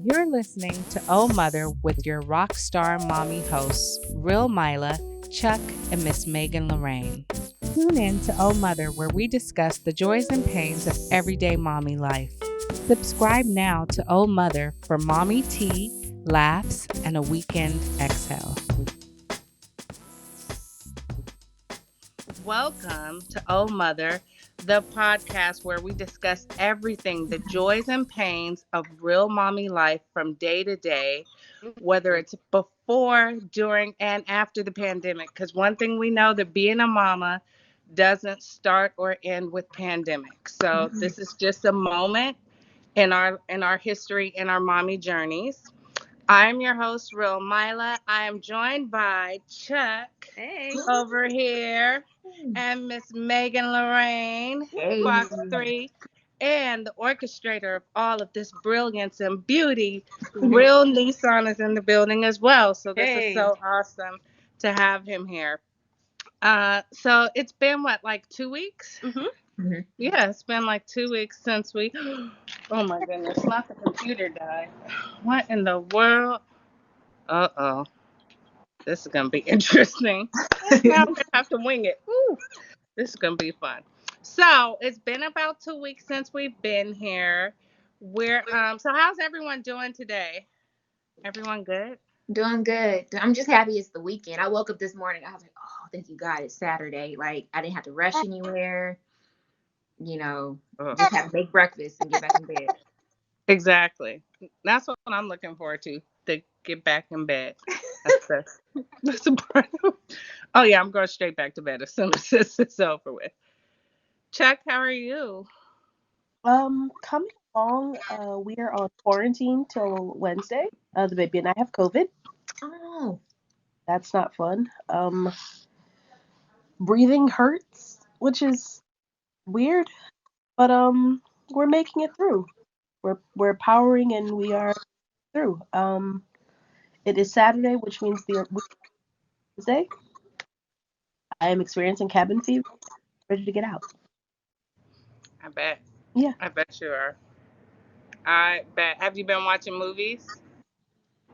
You're listening to Oh Mother with your rock star mommy hosts, Real Mila, Chuck, and Miss Megan Lorraine. Tune in to Oh Mother, where we discuss the joys and pains of everyday mommy life. Subscribe now to Oh Mother for mommy tea, laughs, and a weekend exhale. Welcome to Oh Mother, the podcast where we discuss everything, the joys and pains of real mommy life from day to day, whether it's before, during, and after the pandemic. Because one thing we know that being a mama doesn't start or end with pandemic. So this is just a moment in our history in our mommy journeys. I'm your host, Real Mila. I am joined by Chuck Hey. over here and Miss Megan Lorraine, Hey. Fox 3, and the orchestrator of all of this brilliance and beauty, Real Nissan is in the building as well. So this is Hey. so awesome to have him here. So it's been what, like 2 weeks? Yeah, it's been like 2 weeks since we. Oh my goodness, not the computer died. What in the world? Uh oh. This is gonna be interesting. Now I'm gonna have to wing it. Woo. This is gonna be fun. So it's been about 2 weeks since we've been here. So how's everyone doing today? Everyone good? Doing good. I'm just happy it's the weekend. I woke up this morning. I was like, oh, thank you, God, it's Saturday. Like, I didn't have to rush anywhere. Ugh. Just have to make breakfast and get back in bed. Exactly. That's what I'm looking forward to get back in bed. That's the part. Oh yeah, I'm going straight back to bed as soon as this is over with. Chuck, how are you? Coming along, we are on quarantine till Wednesday. The baby and I have COVID. Oh, That's not fun. Breathing hurts, which is weird, but we're making it through. We're powering and we are through. It is Saturday, which means the Wednesday. I am experiencing cabin fever, ready to get out. I bet. Yeah. I bet you are. I bet. Have you been watching movies?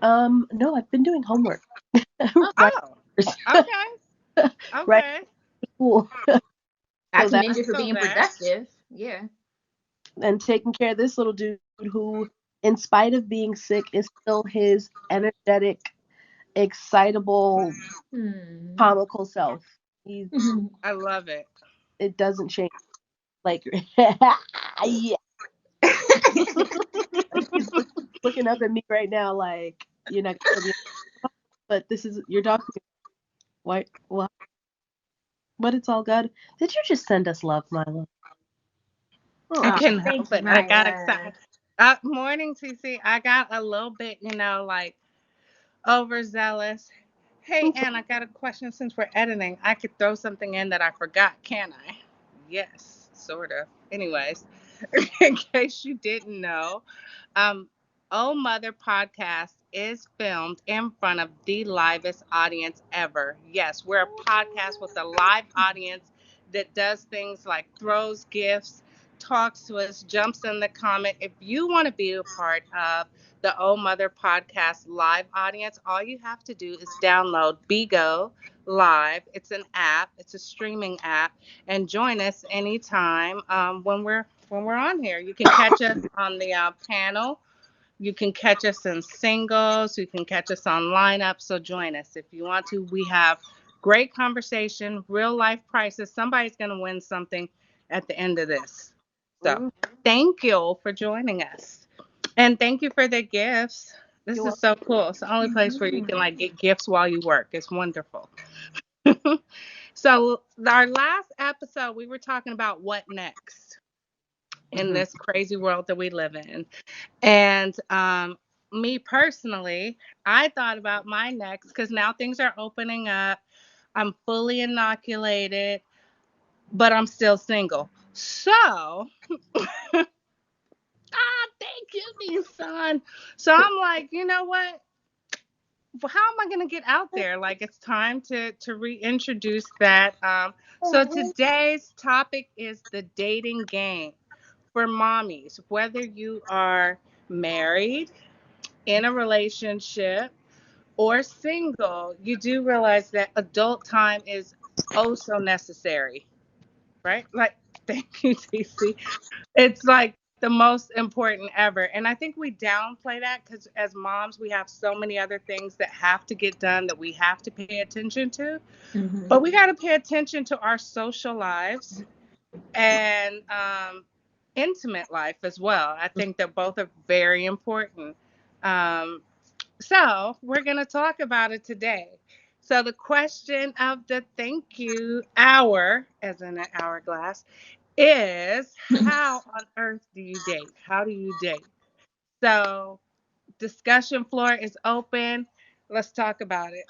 No, I've been doing homework. Right, Oh, okay. right Okay. to school. I So that commend you for So being that. productive. Yeah. and taking care of this little dude who, in spite of being sick, is still his energetic, excitable, Hmm. comical self. He's I love it. it doesn't change. Like yeah, he's looking up at me right now like you're not gonna be, but this is your dog. Why? What? But it's all good. Did you just send us love, Milo? I Oh, Oh, couldn't thank help you, it. I got excited. Maya. Morning, TC. I got a little bit, like overzealous. Hey, okay. Ann, I got a question since we're editing. I could throw something in that I forgot, can I? Yes, sort of. Anyways, in case you didn't know, um, Oh Mother podcast is filmed in front of the livest audience ever. Yes, we're a podcast with a live audience that does things like throws gifts, talks to us, jumps in the comment. If you want to be a part of the Oh Mother podcast live audience, all you have to do is download Bigo Live. It's an app, it's a streaming app, and join us anytime when we're on here. You can catch us on the panel. You can catch us in singles. You can catch us on lineup. So join us if you want to. We have great conversation, real life prices. Somebody's going to win something at the end of this. So Mm, thank you for joining us. And thank you for the gifts. This you're is welcome. so cool. It's the only place where you can like get gifts while you work. It's wonderful. So our last episode, we were talking about what next in Mhm. this crazy world that we live in. And me personally, I thought about my next because now things are opening up. I'm fully inoculated, but I'm still single. So, thank you, Nissan. So I'm like, you know what? How am I going to get out there? Like, it's time to reintroduce that. So today's topic is the dating game. for mommies, whether you are married, in a relationship, or single, you do realize that adult time is oh so necessary, right? Like, thank you, TC. It's like the most important ever. And I think we downplay that because as moms, we have so many other things that have to get done that we have to pay attention to. Mm-hmm. But we got to pay attention to our social lives and intimate life as well. I think that both are very important. Um, so we're going to talk about it today. So the question of the thank you hour, as in an hourglass, is how on earth do you date? How do you date? So discussion floor is open. Let's talk about it.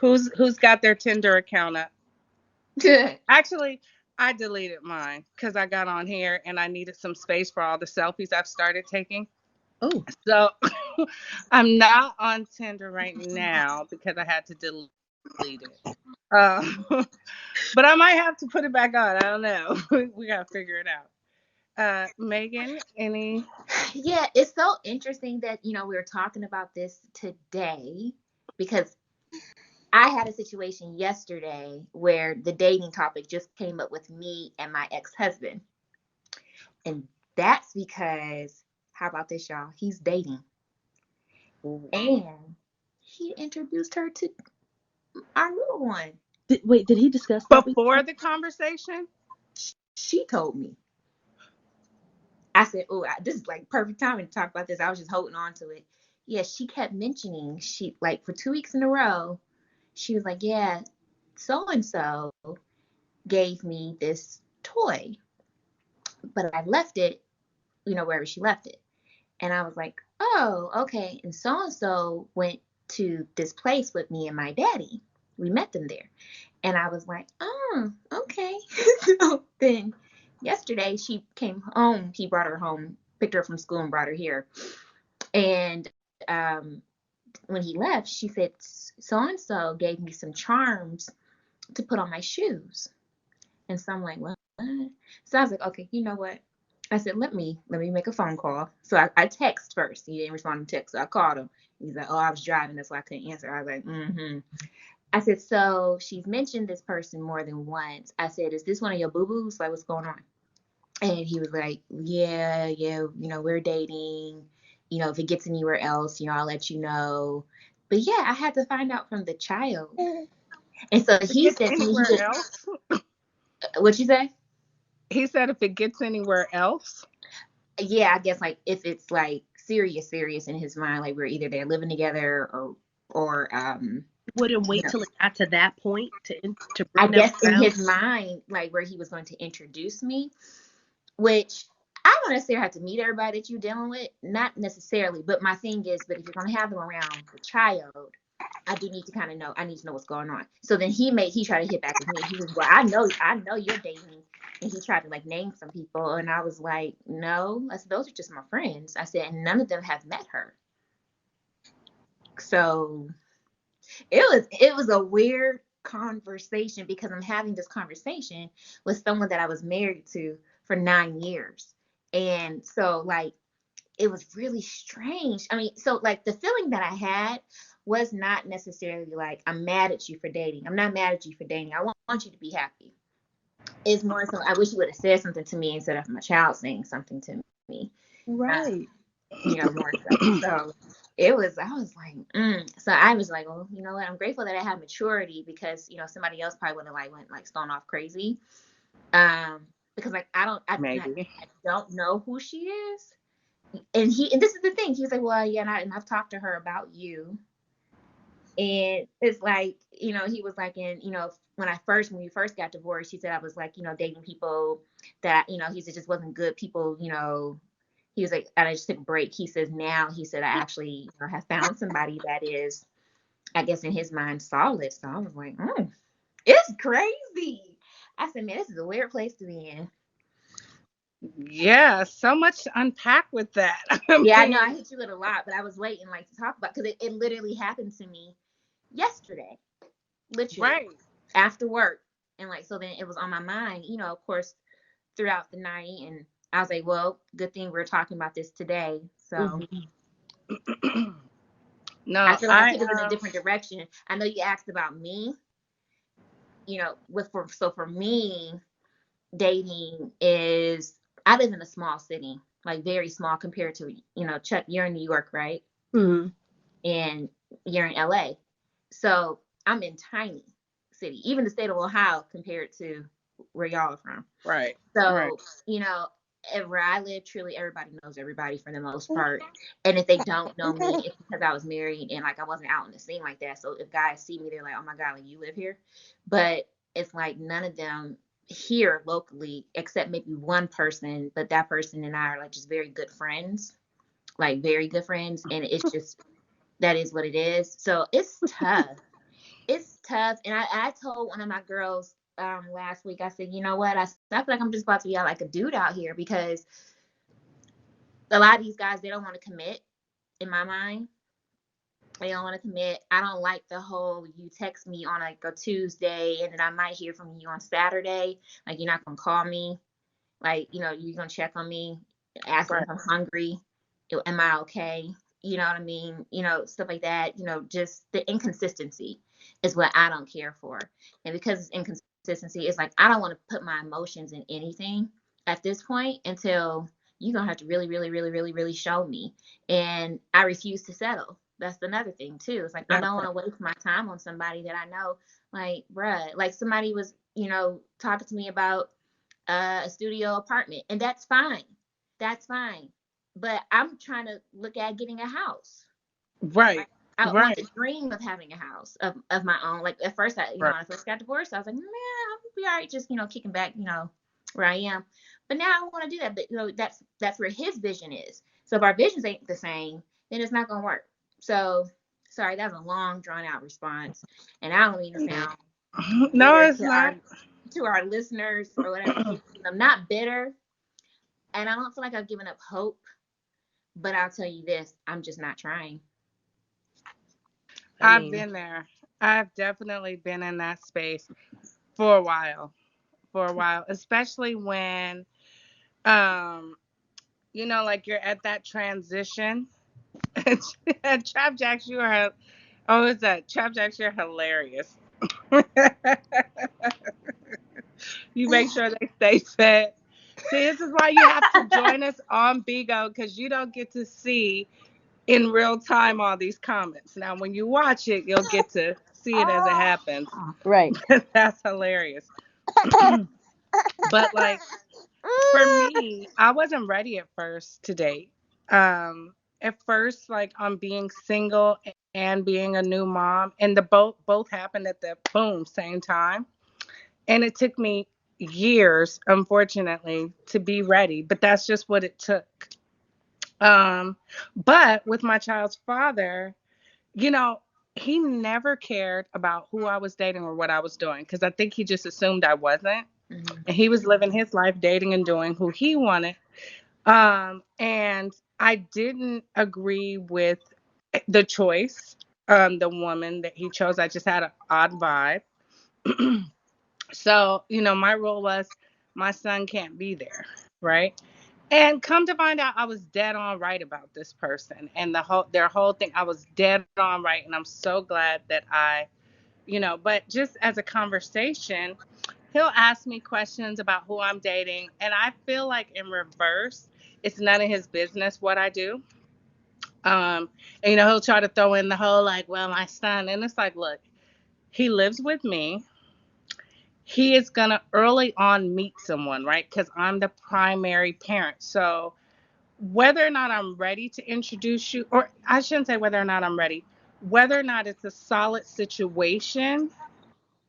Who's got their Tinder account up? Good. Actually, I deleted mine because I got on here and I needed some space for all the selfies I've started taking. Oh, So I'm not on Tinder right now because I had to delete it. But I might have to put it back on. I don't know. We got to figure it out. Megan, any? Yeah, it's so interesting that we were talking about this today because I had a situation yesterday where the dating topic just came up with me and my ex-husband. And that's because, how about this, y'all? He's dating. And he introduced her to our little one. wait, did he discuss that with Before the conversation? She told me. I said, "Oh, this is like perfect timing to talk about this." I was just holding on to it. Yeah, she kept mentioning she like for 2 weeks in a row. She was like, "Yeah, so and so gave me this toy, but I left it, wherever she left it." And I was like, "Oh, okay." And so went to this place with me and my daddy. We met them there. And I was like, "Oh, okay." So then yesterday she came home. He brought her home, picked her up from school and brought her here. And when he left, she said, "So and so gave me some charms to put on my shoes." And so I'm like, "What?" So I was like, "Okay, you know what?" I said, let me make a phone call. So I text first. He didn't respond to text. So I called him. He's like, "Oh, I was driving. That's why I couldn't answer." I was like, "Mm-hmm." I said, "So she's mentioned this person more than once." I said, "Is this one of your boo-boos? Like, what's going on?" And he was like, "Yeah, yeah, we're dating. If it gets anywhere else, I'll let you know." But yeah, I had to find out from the child. And so If it he gets said to me, anywhere else? "What'd you say?" He said if it gets anywhere else. Yeah, I guess like if it's like serious in his mind, like we're either they're living together or wouldn't you wait know, till it got to that point to I bring them guess in around? his mind, like where he was going to introduce me, which I don't necessarily have to meet everybody that you're dealing with, not necessarily. But my thing is, but if you're gonna have them around the child, I do need to kind of know. I need to know what's going on. So then he tried to hit back with me. He was, "Well, I know you're dating," and he tried to like name some people, and I was like, "No," I said, "Those are just my friends." I said, "And none of them have met her." So it was a weird conversation because I'm having this conversation with someone that I was married to for 9 years. And so like it was really strange. I mean, so like the feeling that I had was not necessarily like I'm mad at you for dating. I'm not mad at you for dating. I want you to be happy. It's more so I wish you would have said something to me instead of my child saying something to me. Um, Right. more so. So I was like, So I was like, well, you know what? I'm grateful that I have maturity because, somebody else probably would have like went like stone off crazy. Because like Maybe. I don't know who she is. And this is the thing. He's like, well, yeah, and I've talked to her about you. And it's like, he was like, and when we first got divorced, he said I was like, dating people that, he said just wasn't good people, he was like, and I just took a break. He says now, he said, I actually, have found somebody that is, I guess in his mind, solid. So I was like, it's crazy. I said, man, this is a weird place to be in. Yeah, so much to unpack with that. I Yeah, I know I mean, hit you with a lot, but I was waiting like to talk about because it literally happened to me yesterday, literally right. after work. And like, so then it was on my mind, of course, throughout the night. And I was like, well, good thing we're talking about this today. So Mhm. I No, feel like I I could have been a different direction. I know you asked about me, for me, dating is, I live in a small city, like very small compared to, Chuck, you're in New York, right? Mhm. And you're in LA. So I'm in tiny city, even the state of Ohio compared to where y'all are from. right, right, So, where I live, truly everybody knows everybody for the most part. And if they don't know me, it's because I was married and like I wasn't out in the scene like that. So if guys see me, they're like, oh my God, like you live here. But it's like none of them here locally, except maybe one person, but that person and I are like just very good friends, like very good friends. And it's just, that is what it is. So it's tough. It's tough. And I told one of my girls last week, I said, you know what? I feel like I'm just about to be out like a dude out here because a lot of these guys, they don't want to commit in my mind. They don't want to commit. I don't like the whole you text me on like a Tuesday and then I might hear from you on Saturday. Like you're not gonna call me. Like, you're gonna check on me, ask me right. if I'm hungry. Am I okay? You know what I mean? Stuff like that. Just the inconsistency is what I don't care for. And because it's inconsistency, it's like I don't want to put my emotions in anything at this point until you're gonna have to really, really, really, really, really show me. And I refuse to settle. That's another thing too. It's like I That don't want part. to waste my time on somebody that I know, like, bruh, like somebody was, talking to me about a studio apartment, and that's fine. That's fine. But I'm trying to look at getting a house. Like Right, I want right, the dream of having a house of my own. Like at first, when right. I first got divorced, I was like, man, I'll be all right, just kicking back, where I am. But now I want to do that. But that's where his vision is. So if our visions ain't the same, then it's not gonna work. So sorry, that was a long, drawn out response, and I don't mean to sound No, bitter it's not. to our listeners or whatever the case is. I'm not bitter, and I don't feel like I've given up hope. But I'll tell you this: I'm just not trying. I I've mean, been there. I've definitely been in that space for a while. For a while, especially when um like you're at that transition. And Trap Jacks, you are, oh, is that Trap Jacks? You're hilarious. You make sure they stay fed. See, this is why you have to join us on Bigo because you don't get to see in real time all these comments. Now, when you watch it, you'll get to see it as it happens. right. That's hilarious. But like for me, I wasn't ready at first to date. At first, like on being single and being a new mom, and the both happened at the boom same time, and it took me years, unfortunately, to be ready. But that's just what it took. Um, but with my child's father, you know, he never cared about who I was dating or what I was doing because I think he just assumed I wasn't. Mm-hmm. And he was living his life dating and doing who he wanted. And I didn't agree with the choice, the woman that he chose. I just had an odd vibe. So, my rule was my son can't be there, right? And come to find out, I was dead on right about this person and their whole thing. I was dead on right, and I'm so glad that But just as a conversation, he'll ask me questions about who I'm dating, and I feel like in reverse, it's none of his business what I do. And he'll try to throw in the whole like, well, my son, and it's like, look, he lives with me. He is gonna early on meet someone, right? Because I'm the primary parent. So whether or not I'm ready to introduce you, or I shouldn't say whether or not I'm ready, whether or not it's a solid situation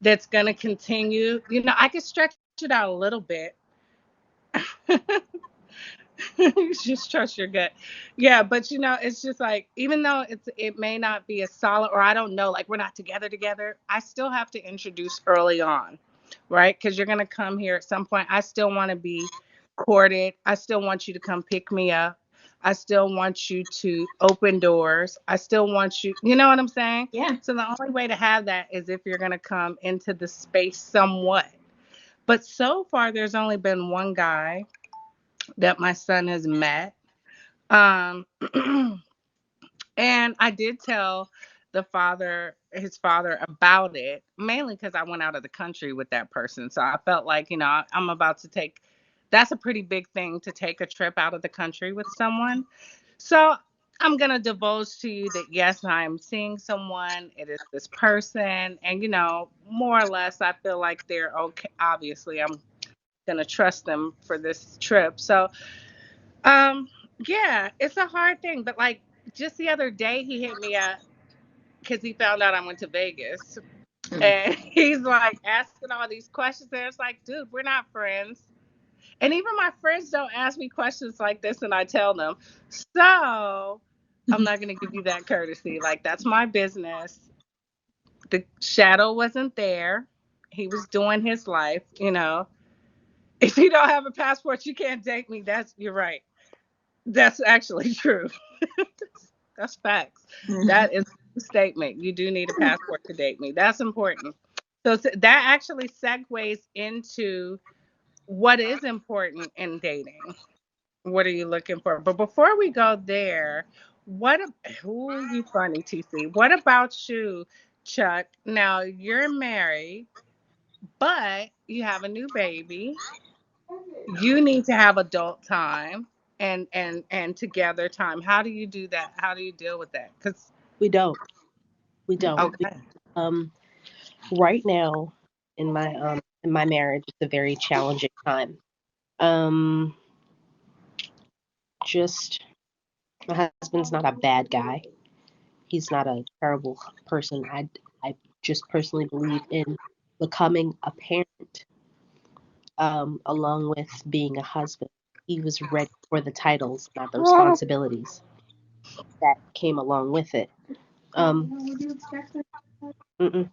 that's gonna continue, I could stretch it out a little bit. You just trust your gut. Yeah, but it's just like even though it may not be a solid, or I don't know, like we're not together, I still have to introduce early on, right? Because you're gonna come here at some point. I still want to be courted. I still want you to come pick me up. I still want you to open doors. I still want you, you know what I'm saying? Yeah. So the only way to have that is if you're gonna come into the space somewhat. But so far, there's only been one guy that my son has met. Um, and I did tell his father about it, mainly because I went out of the country with that person. So I felt like, I'm about to that's a pretty big thing to take a trip out of the country with someone. So I'm going to divulge to you that yes, I'm seeing someone. It is this person. And, more or less, I feel like they're okay. Obviously, I'm going to trust them for this trip. So, um, yeah, it's a hard thing. But like just the other day, he hit me up because he found out I went to Vegas. Mm. And he's like asking all these questions. And it's like, dude, we're not friends. And even my friends don't ask me questions like this, and I tell them. So I'm not going to give you that courtesy. Like, that's my business. The shadow wasn't there. He was doing his life, If you don't have a passport, you can't date me. You're right. That's actually true. That's facts. Mhm. That is a statement. You do need a passport to date me. That's important. So that actually segues into what is important in dating. What are you looking for? But before we go there, who you funny, TC? What about you, Chuck? Now you're married, but you have a new baby. You need to have adult time and together time. How do you do that? How do you deal with that? Cuz We don't. We don't. okay. Um, right now in my marriage, it's a very challenging time. Um, just my husband's not a bad guy. He's not a terrible person. I just personally believe in becoming a parent, along with being a husband. He was ready for the titles, not the responsibilities that came along with it. Um, mm-mm.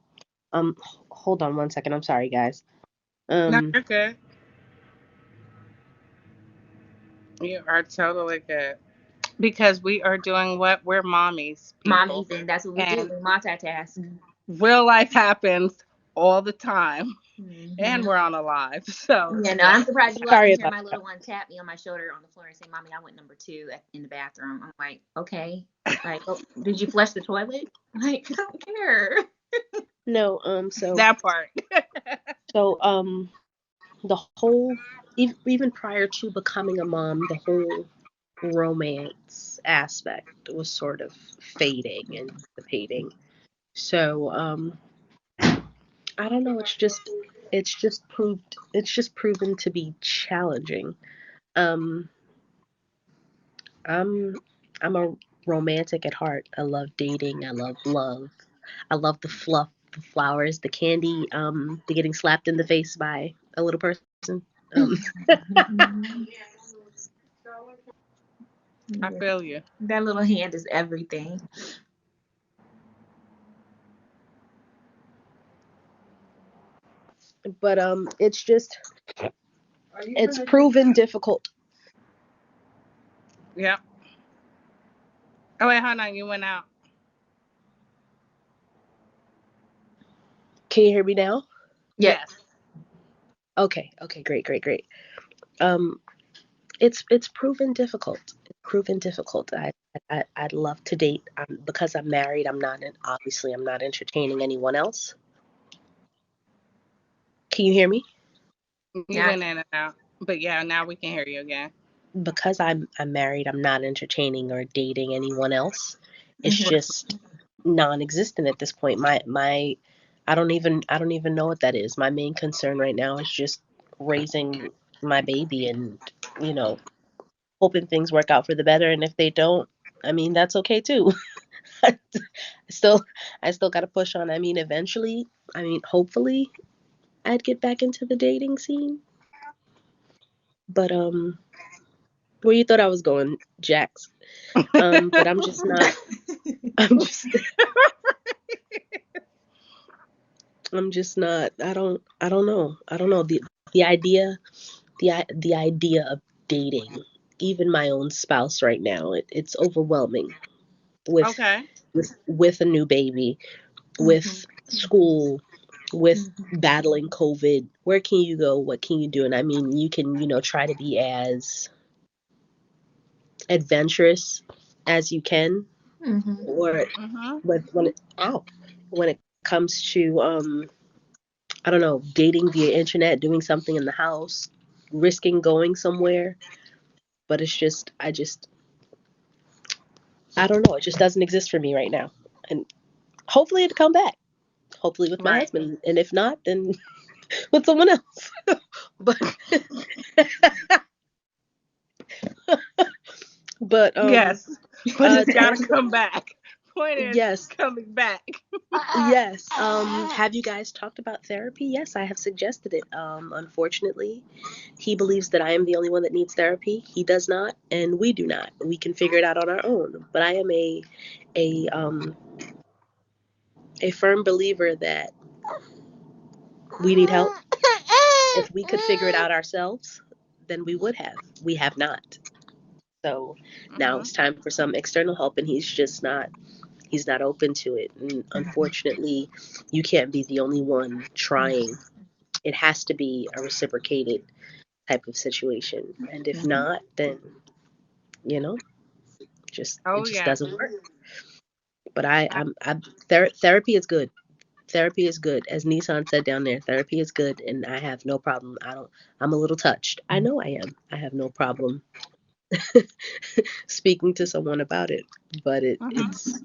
um, Hold on one second. I'm sorry, guys. No, Um, you're good. You are totally good. Because we are doing what? We're mommies, people. Mommies, and that's what we do. And We multitask. real life happens all the time. And Hmm. we're on a live. So, Yeah, no, yeah. I'm surprised you all Sorry didn't hear about my that. little one tap me on my shoulder on the floor and say, "Mommy, I went number two in the bathroom." I'm like, okay. Like, oh, did you flush the toilet? Like, I don't care. No, That part. the whole, even prior to becoming a mom, the whole romance aspect was sort of fading and dissipating. So, I don't know. It's just proven to be challenging. Um, I'm, I'm a romantic at heart. I love dating. I love love. I love the fluff, the flowers, the candy, the getting slapped in the face by a little person. Um, I feel you. That little hand is everything. but it's proven difficult. Yeah. Oh, wait, hold on. You went out. Can you hear me now? Yep. Yes. Okay, okay, great, great, great. Um, it's proven difficult. It's proven difficult. I'd love to date. Because I'm married. Obviously I'm not entertaining anyone else. Can you hear me? You Yeah. went in and out. But yeah, now we can hear you again. Because I'm married. I'm not entertaining or dating anyone else. It's Mhm. just non-existent at this point. My I don't even know what that is. My main concern right now is just raising my baby and you know hoping things work out for the better. And if they don't, I mean that's okay too. I still I still got to push on. I mean eventually, I mean hopefully I'd get back into the dating scene. But where you thought I was going, Jax? But I'm just not. I'm just I'm just not. I don't know. I don't know the idea the idea of dating even my own spouse right now it's overwhelming with Okay. with a new baby, Mhm. with school, with Mhm. battling COVID. Where can you go? What can you do? And I mean, you can, try to be as adventurous as you can, Mm-hmm. or Mhm. when it, ow, when it comes to I don't know, dating via internet, doing something in the house, risking going somewhere. But it's just, I don't know. It just doesn't exist for me right now. And hopefully it'll come back. Hopefully with my Right. husband. And if not, then with someone else. But but Yes, but uh it's to got to answer come back. Point is, it's yes. coming back. Yes. Have you guys talked about therapy? Yes, I have suggested it. Unfortunately, he believes that I am the only one that needs therapy. He does not, and we do not. We can figure it out on our own. But I am a a firm believer that we need help. If we could figure it out ourselves, then we would have. We have not. So now Mhm. it's time for some external help, and he's not open to it. And Mm-hmm. unfortunately, you can't be the only one trying. It has to be a reciprocated type of situation. And if Mm-hmm. not, then you know, just it Oh just yeah. doesn't work. But therapy is good. Therapy is good. As Nissan said down there, therapy is good, and I have no problem. I'm a little touched. I know I am. I have no problem speaking to someone about it. But Mhm. it's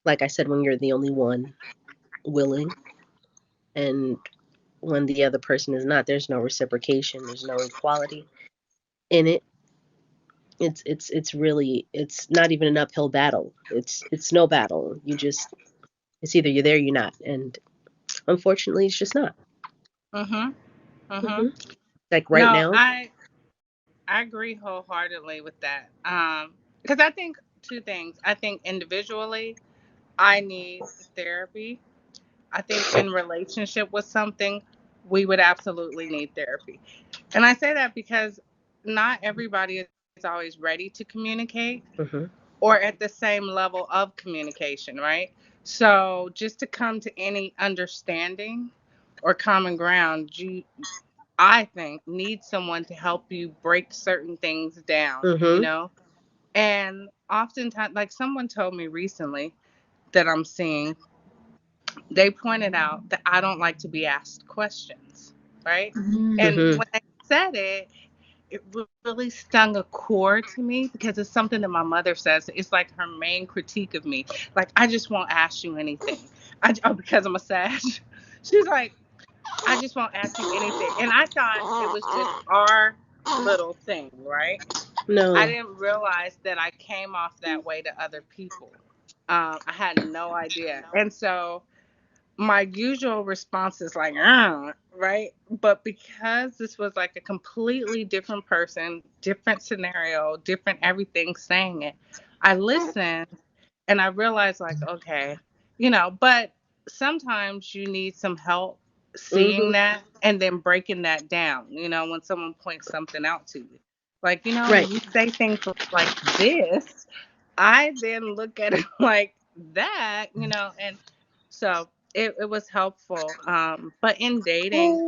like I said, when you're the only one willing, and when the other person is not, there's no reciprocation. There's no equality in it. It's really, it's not even an uphill battle. It's no battle. It's either you're there, or you're not, and unfortunately, it's just not. Mhm. Mhm. Hmm. Like right No, now. I agree wholeheartedly with that. Because I think two things. I think individually, I need therapy. I think in relationship with something, we would absolutely need therapy. And I say that because not everybody is always ready to communicate Hmm. or at the same level of communication, right? So just to come to any understanding or common ground, you, I think, need someone to help you break certain things down, you Hmm. know? And oftentimes, like someone told me recently that I'm seeing, they pointed out that I don't like to be asked questions, right? And Mm-hmm. Hmm. when they said it, it really stung a chord to me because it's something that my mother says. It's like her main critique of me. Like, I just won't ask you anything. Oh, because I'm a Sag. She's like, I just won't ask you anything. And I thought it was just our little thing, right? I No. didn't realize that I came off that way to other people. I had no idea. And so my usual response is like, right? But because this was like a completely different person, different scenario, different everything saying it, I listened and I realized, like, okay, but sometimes you need some help seeing Hmm. that and then breaking that down, when someone points something out to you. Like, when Right. you say things like this, I then look at it like that, and so it was helpful. But in dating,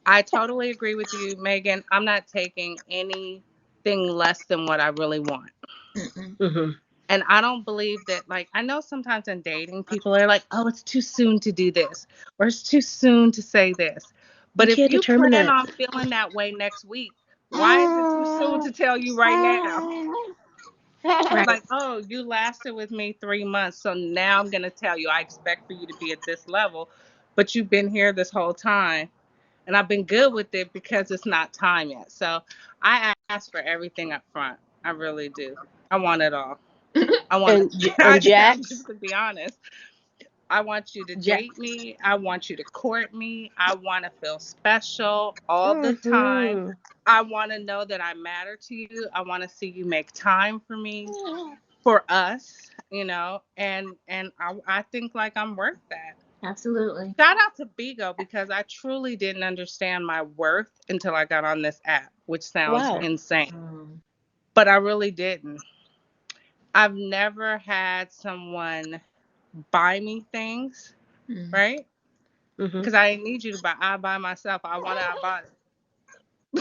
I totally agree with you, Megan. I'm not taking anything less than what I really want. Mm-mm. Hmm. And I don't believe that, like, I know sometimes in dating, people are like, oh, it's too soon to do this, or it's too soon to say this. You But if can't you determine plan that. on feeling that way next week, why is it too soon to tell you right now? Right. Like, oh, you lasted with me 3 months, so now I'm gonna tell you I expect for you to be at this level, but you've been here this whole time, and I've been good with it because it's not time yet. So I ask for everything up front. I really do. I want it all. I want And to. and I'm Jax, just to be honest. I want you to Jack. date me. I want you to court me. I want to feel special all the time. Hmm. I want to know that I matter to you. I want to see you make time for me, for us, and I think like I'm worth that. Absolutely. Shout out to Bigo because I truly didn't understand my worth until I got on this app, which sounds Wow. insane, Um, but I really didn't. I've never had someone buy me things, mm. right? Hmm. Because I didn't need you to buy. I buy myself. I want it. I bought it.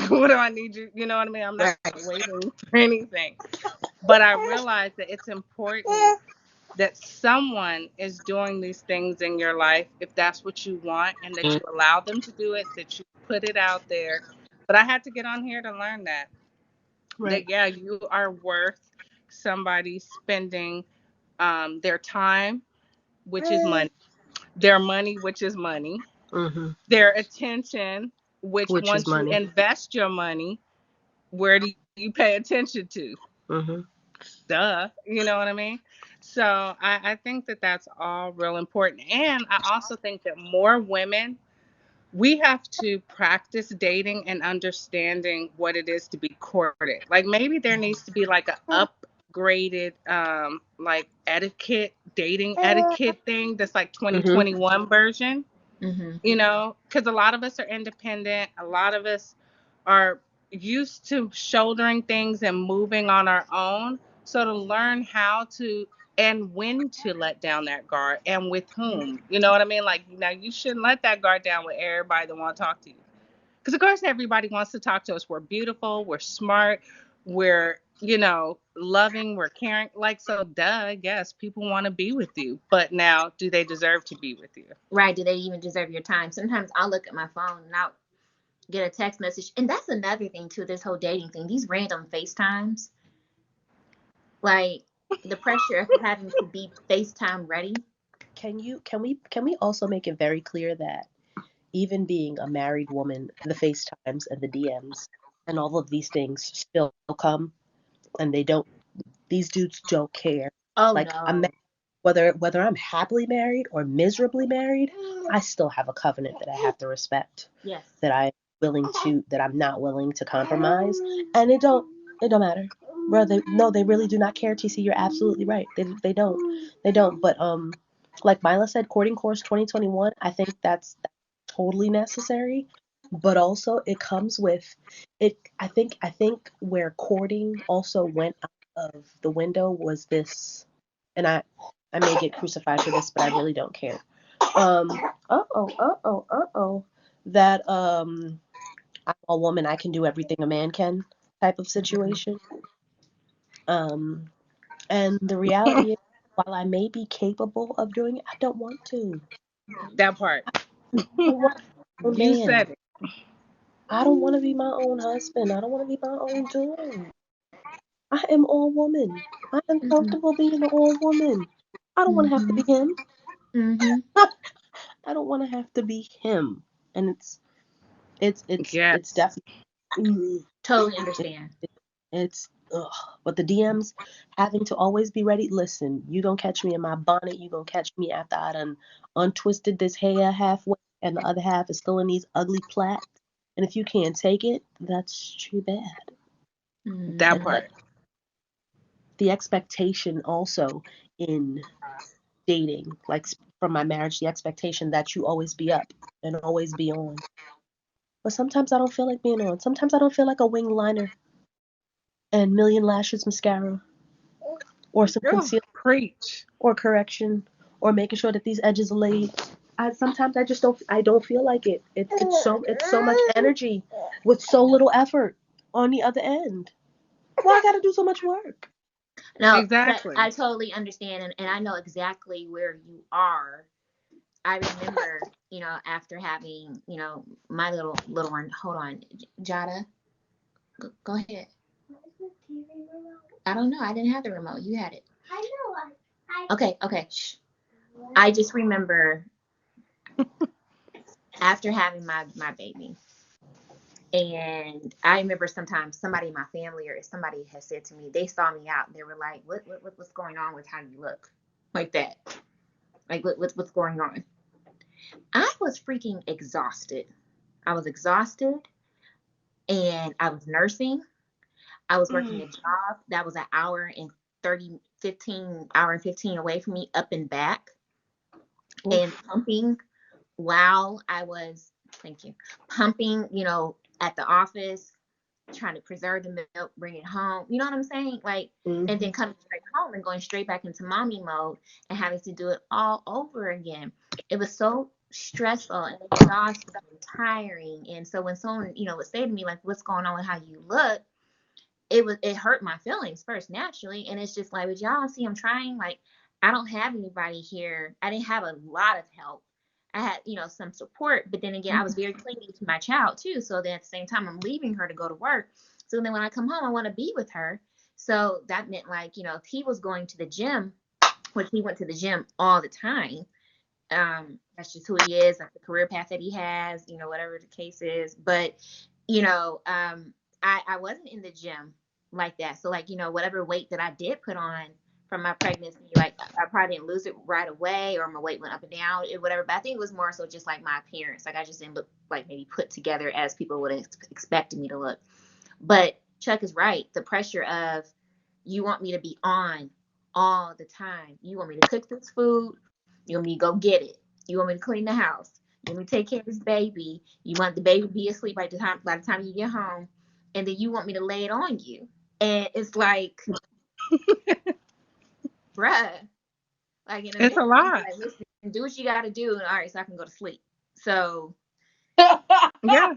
What do I need you? You know what I mean? I'm not Right. waiting for anything. But I realize that it's important that someone is doing these things in your life if that's what you want, and that you allow them to do it, that you put it out there. But I had to get on here to learn Right. that yeah, you are worth somebody spending their time, which is money, their money, which is money, Mm-hmm. their attention, which Which is once you money. invest your money, where do you pay attention to? Mm-hmm. Duh, you know what I mean? So I think that that's all real important. And I also think that more women, we have to practice dating and understanding what it is to be courted. Like maybe there needs to be like a upgraded like etiquette, dating etiquette thing that's like Mm-hmm. 2021 version, Mm-hmm. you know, because a lot of us are independent. A lot of us are used to shouldering things and moving on our own. So to learn how to and when to let down that guard and with whom, you know what I mean? Like, now you shouldn't let that guard down with everybody that want to talk to you. Because of course everybody wants to talk to us. We're beautiful, we're smart, we're, you know, loving, we're caring. Like, so duh, yes, people want to be with you. But now, do they deserve to be with you? Right? Do they even deserve your time? Sometimes I'll look at my phone and I'll get a text message, and that's another thing too. This whole dating thing, these random FaceTimes, like the pressure of having to be FaceTime ready. Can we also make it very clear that even being a married woman, the FaceTimes and the DMs and all of these things still come, and they don't. These dudes don't care. Oh Like I'm no. whether I'm happily married or miserably married, I still have a covenant that I have to respect. Yes. That I'm not willing to compromise, and it don't matter, bro. They really do not care. TC, you're absolutely right. They don't. But like Mila said, courting course 2021. I think that's totally necessary, but also it comes with it. I think where courting also went out of the window was this, and I may get crucified for this, but I really don't care. Um, that I'm a woman, I can do everything a man can type of Mhm. situation. Um, and the reality is, while I may be capable of doing it, I don't want to. That part. I don't want my own You man. said it. I don't want to be my own husband. I don't want to be my own dude. I am all woman. I am Mhm. comfortable being an all woman. I don't want to have to Mhm. be him. Mhm. I don't want to have to be him. And it's Yes. definitely. Mm, Totally it, understand. it's ugh. But the DMs having to always be ready. Listen, you gonna catch me in my bonnet. You gonna catch me after I done untwisted this hair halfway, and the other half is still in these ugly plaits. And if you can't take it, that's too bad. That Mhm. And part. the expectation also in dating, like from my marriage, the expectation that you always be up and always be on. But sometimes I don't feel like being on. Sometimes I don't feel like a wing liner and million lashes mascara or some Oh, concealer preach. or correction or making sure that these edges are laid. Sometimes I just don't feel like it. It's so much energy with so little effort on the other end. Why I gotta do so much work? No, but Exactly. I totally understand, and I know exactly where you are. I remember, after having, my little one. Hold on, Jada, go ahead. I don't know. I didn't have the remote. You had it. Okay, okay. Shh. I just remember after having my baby, and I remember sometimes somebody in my family or somebody has said to me, they saw me out. They were like, what's going on with how you look, like that, like what's going on? I was freaking exhausted. I was exhausted, and I was nursing. I was working Mm. a job that was an hour and 30, 15 hour and 15 away from me, up and back, and Oof. pumping while I was, thank you, pumping, at the office, trying to preserve the milk, bring it home. You know what I'm saying? Like, and Hmm. then coming straight home and going straight back into mommy mode and having to do it all over again. It was so stressful and exhausting and tiring. And so when someone, would say to me, like, what's going on with how you look? it hurt my feelings first naturally, and it's just like, but y'all see I'm trying, like I don't have anybody here. I didn't have a lot of help. I had, some support, but then again, I was very clingy to my child too. So then at the same time, I'm leaving her to go to work. So then when I come home, I want to be with her. So that meant, like, if he was going to the gym, which he went to the gym all the time, that's just who he is, like the career path that he has, whatever the case is. But I wasn't in the gym like that. So, like, whatever weight that I did put on from my pregnancy, like I probably didn't lose it right away, or my weight went up and down, or whatever. But I think it was more so just like my appearance. Like I just didn't look like maybe put together as people would have expected me to look. But Chuck is right. The pressure of, you want me to be on all the time. You want me to cook this food. You want me to go get it. You want me to clean the house. You want me to take care of this baby. You want the baby to be asleep by the time you get home. And then you want me to lay it on you. And it's like, bruh. Like in a It's minute, a I'm gonna be lot. like, listen, do what you gotta do, and all right, so I can go to sleep. So So Yeah.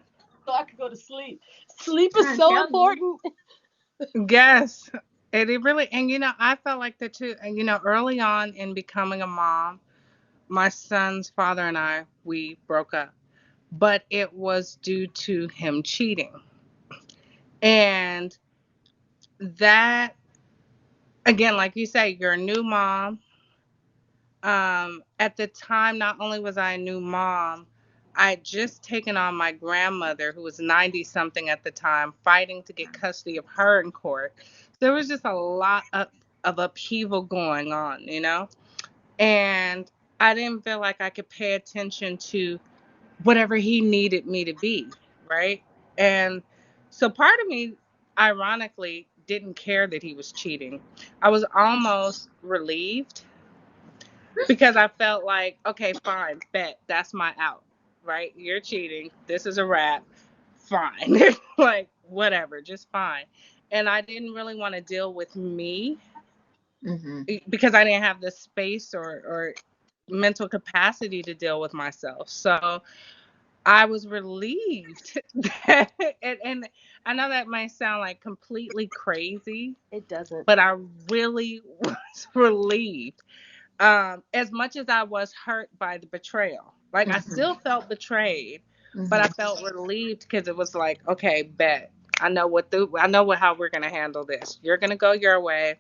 I could go to sleep. Sleep is trying to so tell you. important. Yes. It really, and I felt like that too. And early on in becoming a mom, my son's father and we broke up, but it was due to him cheating. And that, again, like you say, you're a new mom. At the time, not only was I a new mom, I had just taken on my grandmother, who was 90 something at the time, fighting to get custody of her in court. There was just a lot of upheaval going on. And I didn't feel like I could pay attention to whatever he needed me to be, right? And so part of me, ironically, didn't care that he was cheating. I was almost relieved because I felt like, okay, fine, bet that's my out, right? You're cheating. This is a wrap. Fine. Like, whatever, just fine. And I didn't really want to deal with me Mm-hmm. because I didn't have the space or mental capacity to deal with myself. So I was relieved that, and I know that might sound like completely crazy, It doesn't. but I really was relieved. As much as I was hurt by the betrayal, like I Mm-hmm. still felt betrayed, but I Mm-hmm. felt relieved because it was like, okay, bet. I know how we're gonna handle this. You're gonna go your way.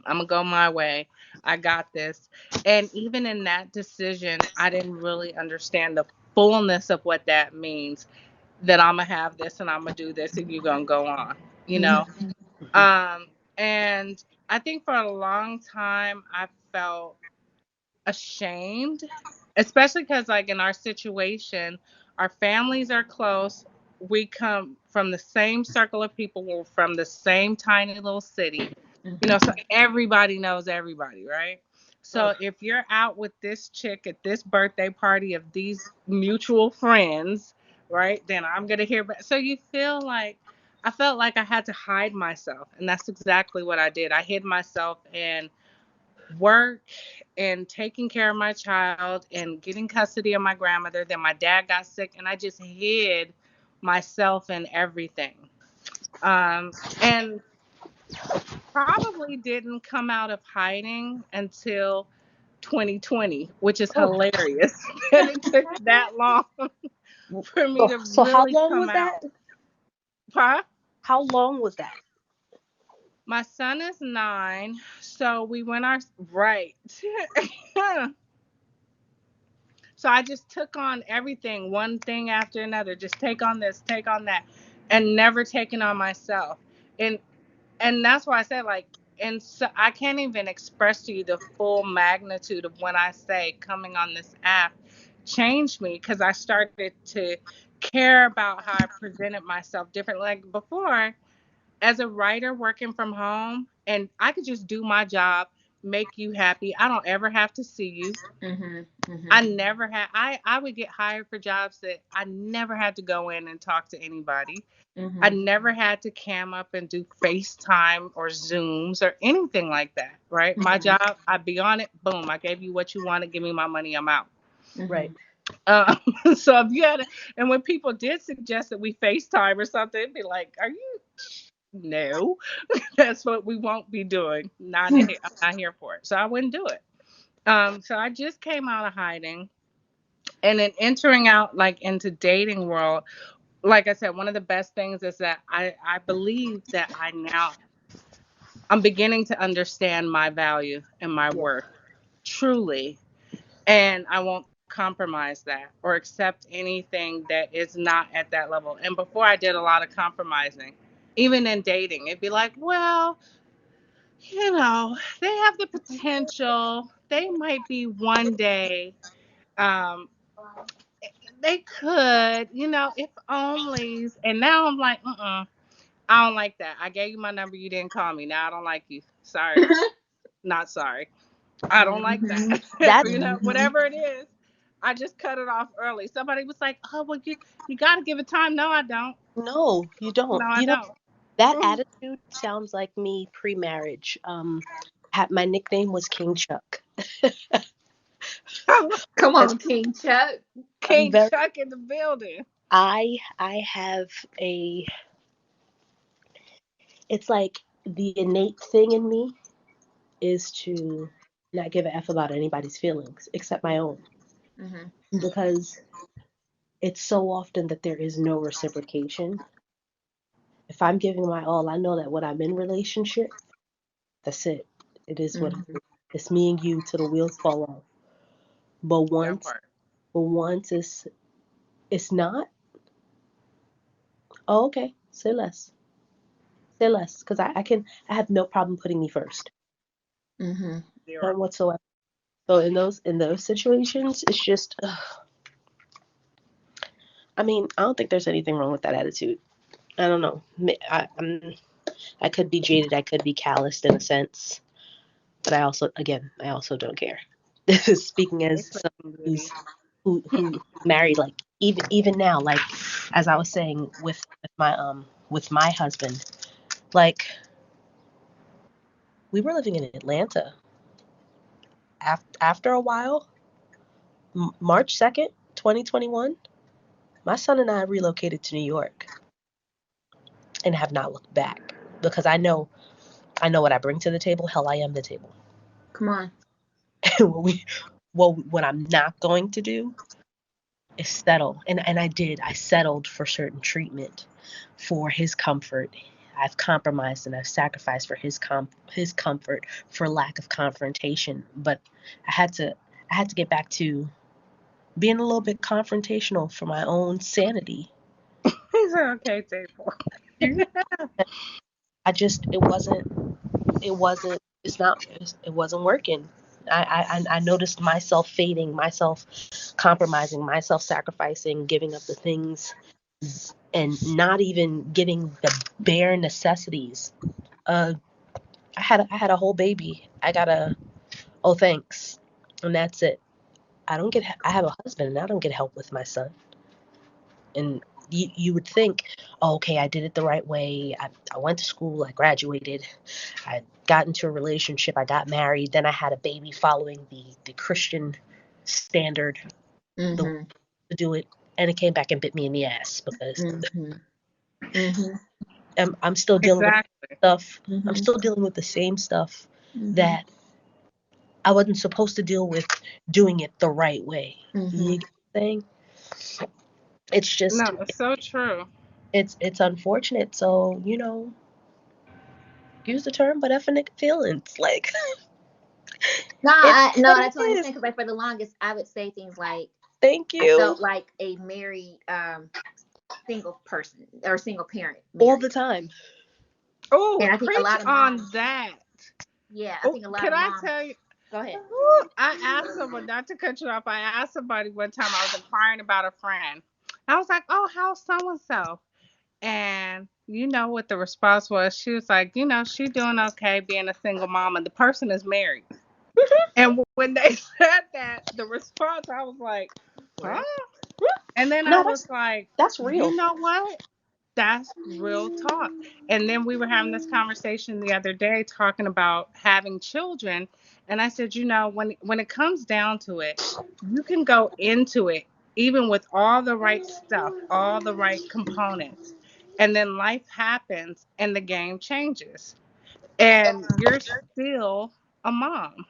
I'm gonna go my way. I got this. And even in that decision, I didn't really understand the fullness of what that means. That I'm gonna have this and I'm gonna do this and you're gonna go on. You know. Mm-hmm. Um, and I think for a long time I felt ashamed, especially because, like, in our situation, our families are close. We come from the same circle of people. We're from the same tiny little city, so Mm-hmm. everybody knows everybody, right? Oh, So if you're out with this chick at this birthday party of these mutual friends, right, then I'm gonna hear back. So you feel like I felt like I had to hide myself, and that's exactly what I did. I hid myself in work and taking care of my child and getting custody of my grandmother. Then my dad got sick, and I just hid myself in everything. And probably didn't come out of hiding until 2020, which is oh, hilarious that it took that long for me oh. to So how really long come was that? out. Huh? How long was that? My son is 9, so we went our right. So I just took on everything, one thing after another. Just take on this, take on that, and never taking on myself. And that's why I said, like, and so I can't even express to you the full magnitude of when I say coming on this app changed me, because I started to care about how I presented myself differently. Like before, as a writer working from home, and I could just do my job, make you happy. I don't ever have to see you. Mm-hmm. Mm-hmm. I never had I would get hired for jobs that I never had to go in and talk to anybody. I Mm-hmm. never had to cam up and do FaceTime or Zooms or anything like that, right? My Mm-hmm. job, I'd be on it, boom, I gave you what you wanted, give me my money, I'm out. Right. Mm-hmm. Um, so if you had, and when people did suggest that we FaceTime or something, it'd be like, are you? No, that's what we won't be doing. Not here. I'm not here for it. So I wouldn't do it. So I just came out of hiding, and then entering out like into dating world. Like I said, one of the best things is that I believe that I'm beginning to understand my value and my Yeah. worth truly, and I won't compromise that or accept anything that is not at that level. And before I did a lot of compromising, even in dating, it'd be like, well, they have the potential. They might be one day. Um, they could, if onlys. And now I'm like, I don't like that. I gave you my number. You didn't call me. Now I don't like you. Sorry. Not sorry. I don't like Mm-hmm. that. That Mm-hmm. Whatever it is, I just cut it off early. Somebody was like, "Oh, well, you got to give it time." No, I don't. no, you No, don't. I You know, don't. that attitude sounds like me pre-marriage. My nickname was King Chuck. Come Because on, King Chuck. I'm King very, Chuck in the building. I have a, it's like the innate thing in me is to not give a F about anybody's feelings except my own. Mm-hmm. Because it's so often that there is no reciprocation. If I'm giving my all, I know that when I'm in relationship, that's it. It is what it Mm-hmm. is. It's me and you till the wheels fall off. But That once, part. but once it's not. Oh, okay. Say less. Say less, because I have no problem putting me first, Mm-hmm. none Zero. whatsoever. So in those situations, it's just. I mean, I don't think there's anything wrong with that attitude. I don't know. I could be jaded. I could be calloused in a sense, but I also don't care. Speaking Hey, as Sleeping someone Beauty. who married, like even now, like as I was saying with my husband, like we were living in Atlanta. After a while, March 2nd, 2021, my son and I relocated to New York and have not looked back because I know what I bring to the table. Hell, I am the table. Come on. What I'm not going to do is settle. And I settled for certain treatment for his comfort. I've compromised and I've sacrificed for his comfort for lack of confrontation. But I had to I had to get back to being a little bit confrontational for my own sanity. He's an okay table. I just it wasn't it's not it wasn't working. I noticed myself fading, myself compromising, myself sacrificing, giving up the things and not even getting the bare necessities. Uh, I had a whole baby. I got a oh thanks, and that's it. I have a husband and I don't get help with my son. And you would think, oh, okay, I did it the right way. I went to school, I graduated, I got into a relationship, I got married, then I had a baby following the Christian standard, the way Mm-hmm. to do it, and it came back and bit me in the ass because Mm-hmm. Mm-hmm. I'm still dealing with Exactly. stuff. I'm Mm-hmm. still dealing with the same stuff Mm-hmm. that I wasn't supposed to deal with doing it the right way. Mm-hmm. You get what I'm saying? It's just No, it's so true. it's unfortunate. So use the term, but effing feelings. Like No, it I is no, what I it totally is. understand because like for the longest, I would say things like Thank I you. felt like a married single person or single parent All the married, time. Oh, and I think a preach lot of on moms, that. yeah, I Oh, think a lot can of I moms. tell you? Go ahead. Ooh, I asked someone, not to cut you off, I asked somebody one time, I was inquiring about a friend. I was like, oh, how's so and so? And you know what the response was? She was like, she doing okay being a single mom, and the person is married. And when they said that, the response, I was like, huh? What? And then I No, was like, that's you real. know what? That's real talk. And then we were having this conversation the other day talking about having children. And I said, when it comes down to it, you can go into it even with all the right stuff, all the right components. And then life happens and the game changes. And you're still a mom.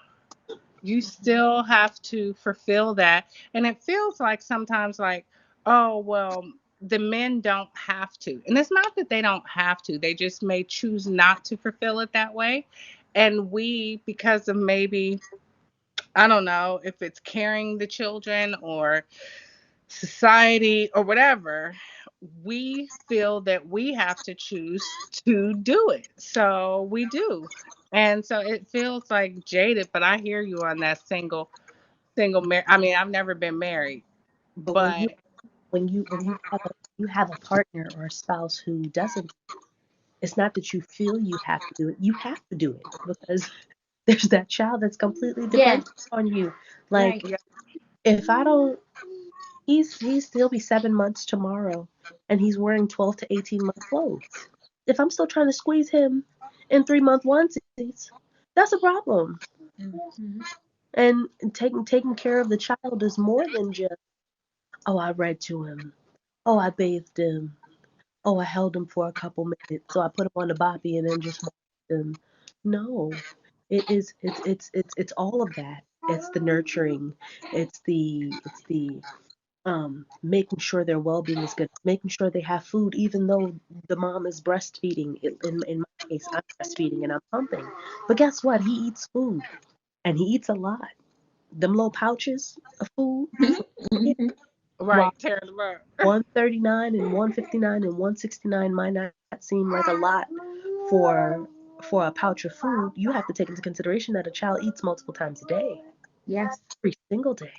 You still have to fulfill that. And it feels like sometimes like, oh, well, the men don't have to. And it's not that they don't have to, they just may choose not to fulfill it that way. And we, because of maybe, I don't know if it's carrying the children or society or whatever, we feel that we have to choose to do it. So we do. And so it feels like jaded, but I hear you on that I mean, I've never been married, But when you but you have a partner or a spouse who doesn't, it's not that you feel you have to do it. You have to do it because there's that child that's completely Yeah, dependent on you. right. Like yeah, if I don't, he'll be 7 months tomorrow, and he's wearing 12 to 18 month clothes. If I'm still trying to squeeze him in 3 month onesies, that's a problem. Mm-hmm. And taking care of the child is more than just, oh, I read to him, oh, I bathed him, oh, I held him for a couple minutes, so I put him on the boppy and then just watched him. No, it's all of that. It's the nurturing. It's the making sure their well-being is good, making sure they have food, even though the mom is breastfeeding. In my case, I'm breastfeeding and I'm pumping. But guess what? He eats food, and he eats a lot. Them little pouches of food, yeah, Mm-hmm. while right, tear them up. 139 and 159 and 169 might not seem like a lot for for a pouch of food, you have to take into consideration that a child eats multiple times a day, Yes. every single day.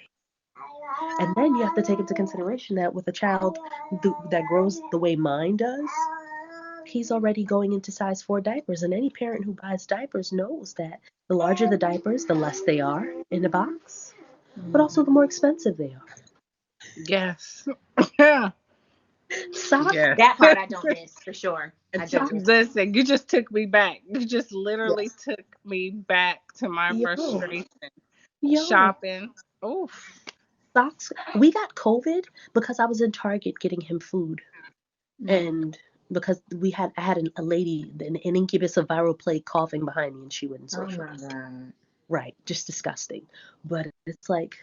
And then you have to take into consideration that with a child that grows the way mine does, he's already going into size 4 diapers. And any parent who buys diapers knows that the larger the diapers, the less they are in the box, but also the more expensive they are. Yes. Socks, Yes. That part I don't miss for sure. I don't miss that. Listen, you just took me back. You just literally yes. took me back to my Yo, frustration. yo, Shopping. Oof. socks. We got COVID because I was in Target getting him food. Mm. And because I had a lady, an incubus of viral plague coughing behind me, and she wouldn't Oh social. my God. Right, just disgusting. But it's like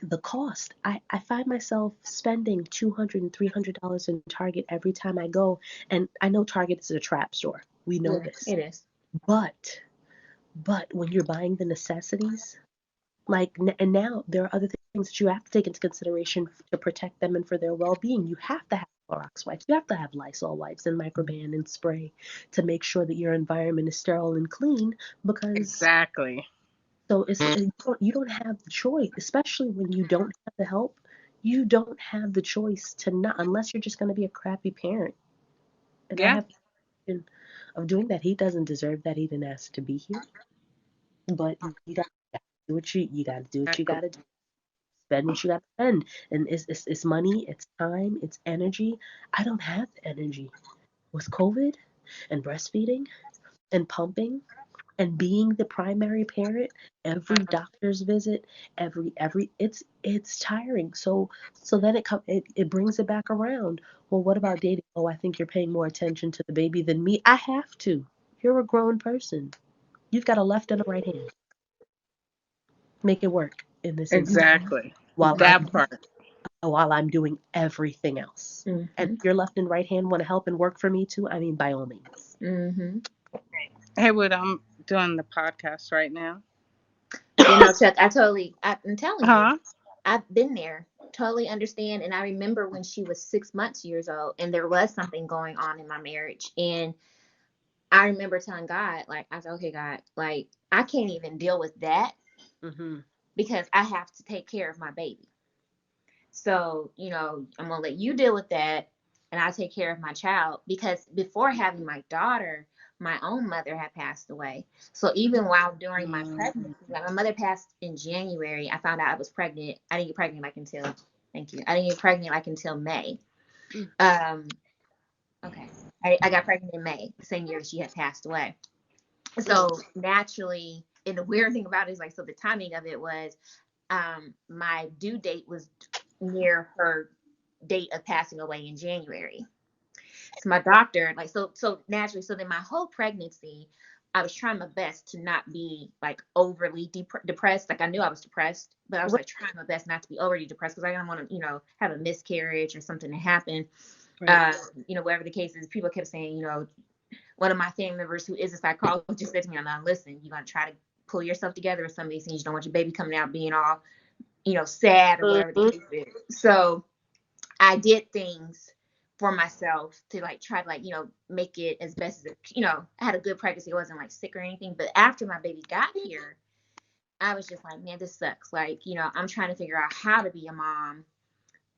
the cost. I find myself spending $200 and $300 in Target every time I go, and I know Target is a trap store. We know Yeah, this, it is. but when you're buying the necessities, like, and now there are other things that you have to take into consideration to protect them and for their well-being. You have to have Clorox wipes. You have to have Lysol wipes and Microban and spray to make sure that your environment is sterile and clean. Because Exactly. so you don't have the choice, especially when you don't have the help. You don't have the choice to not, unless you're just going to be a crappy parent. And I Yeah. have the option of doing that. He doesn't deserve that. He didn't ask to be here. But you got to do what you got Exactly. to do. Spend what you got to spend. And it's money, it's time, it's energy. I don't have the energy with COVID and breastfeeding and pumping and being the primary parent. Every doctor's visit, every it's tiring. So then it brings it back around. Well, what about dating? Oh, I think you're paying more attention to the baby than me. I have to. You're a grown person. You've got a left and a right hand. Make it work in this instance Exactly. while That I'm part. doing everything else. And Mm-hmm. if your left and right hand want to help and work for me too, I mean, by all means. Mm-hmm. Haywood, I'm doing the podcast right now. Chuck, I'm telling you, Huh? I've been there. Totally understand. And I remember when she was 6 months years old and there was something going on in my marriage. And I remember telling God, like, I said, okay, God, like, I can't even deal with that Hmm. because I have to take care of my baby. So, I'm going to let you deal with that and I'll take care of my child because before having my daughter, my own mother had passed away. So even while during my Mm, pregnancy, like my mother passed in January, I found out I was pregnant. I didn't get pregnant like until, thank you. I didn't get pregnant like until May. Um, okay. I got pregnant in May, the same year that she had passed away. So naturally, and the weird thing about it is like, so the timing of it was, my due date was near her date of passing away in January. So my doctor, like, so naturally, so then my whole pregnancy, I was trying my best to not be like overly depressed. Like I knew I was depressed, but I was Right. like trying my best not to be overly depressed because I didn't want to, have a miscarriage or something to happen. Right. Whatever the case is, people kept saying, one of my family members who is a psychologist said to me, "I'm not listen. You're gonna try to pull yourself together with some of these things. You don't want your baby coming out being all, sad or whatever the Mhm. case is." So I did things for myself to like try to like, make it as best as I had a good pregnancy. I wasn't like sick or anything. But after my baby got here, I was just like, man, this sucks. Like, I'm trying to figure out how to be a mom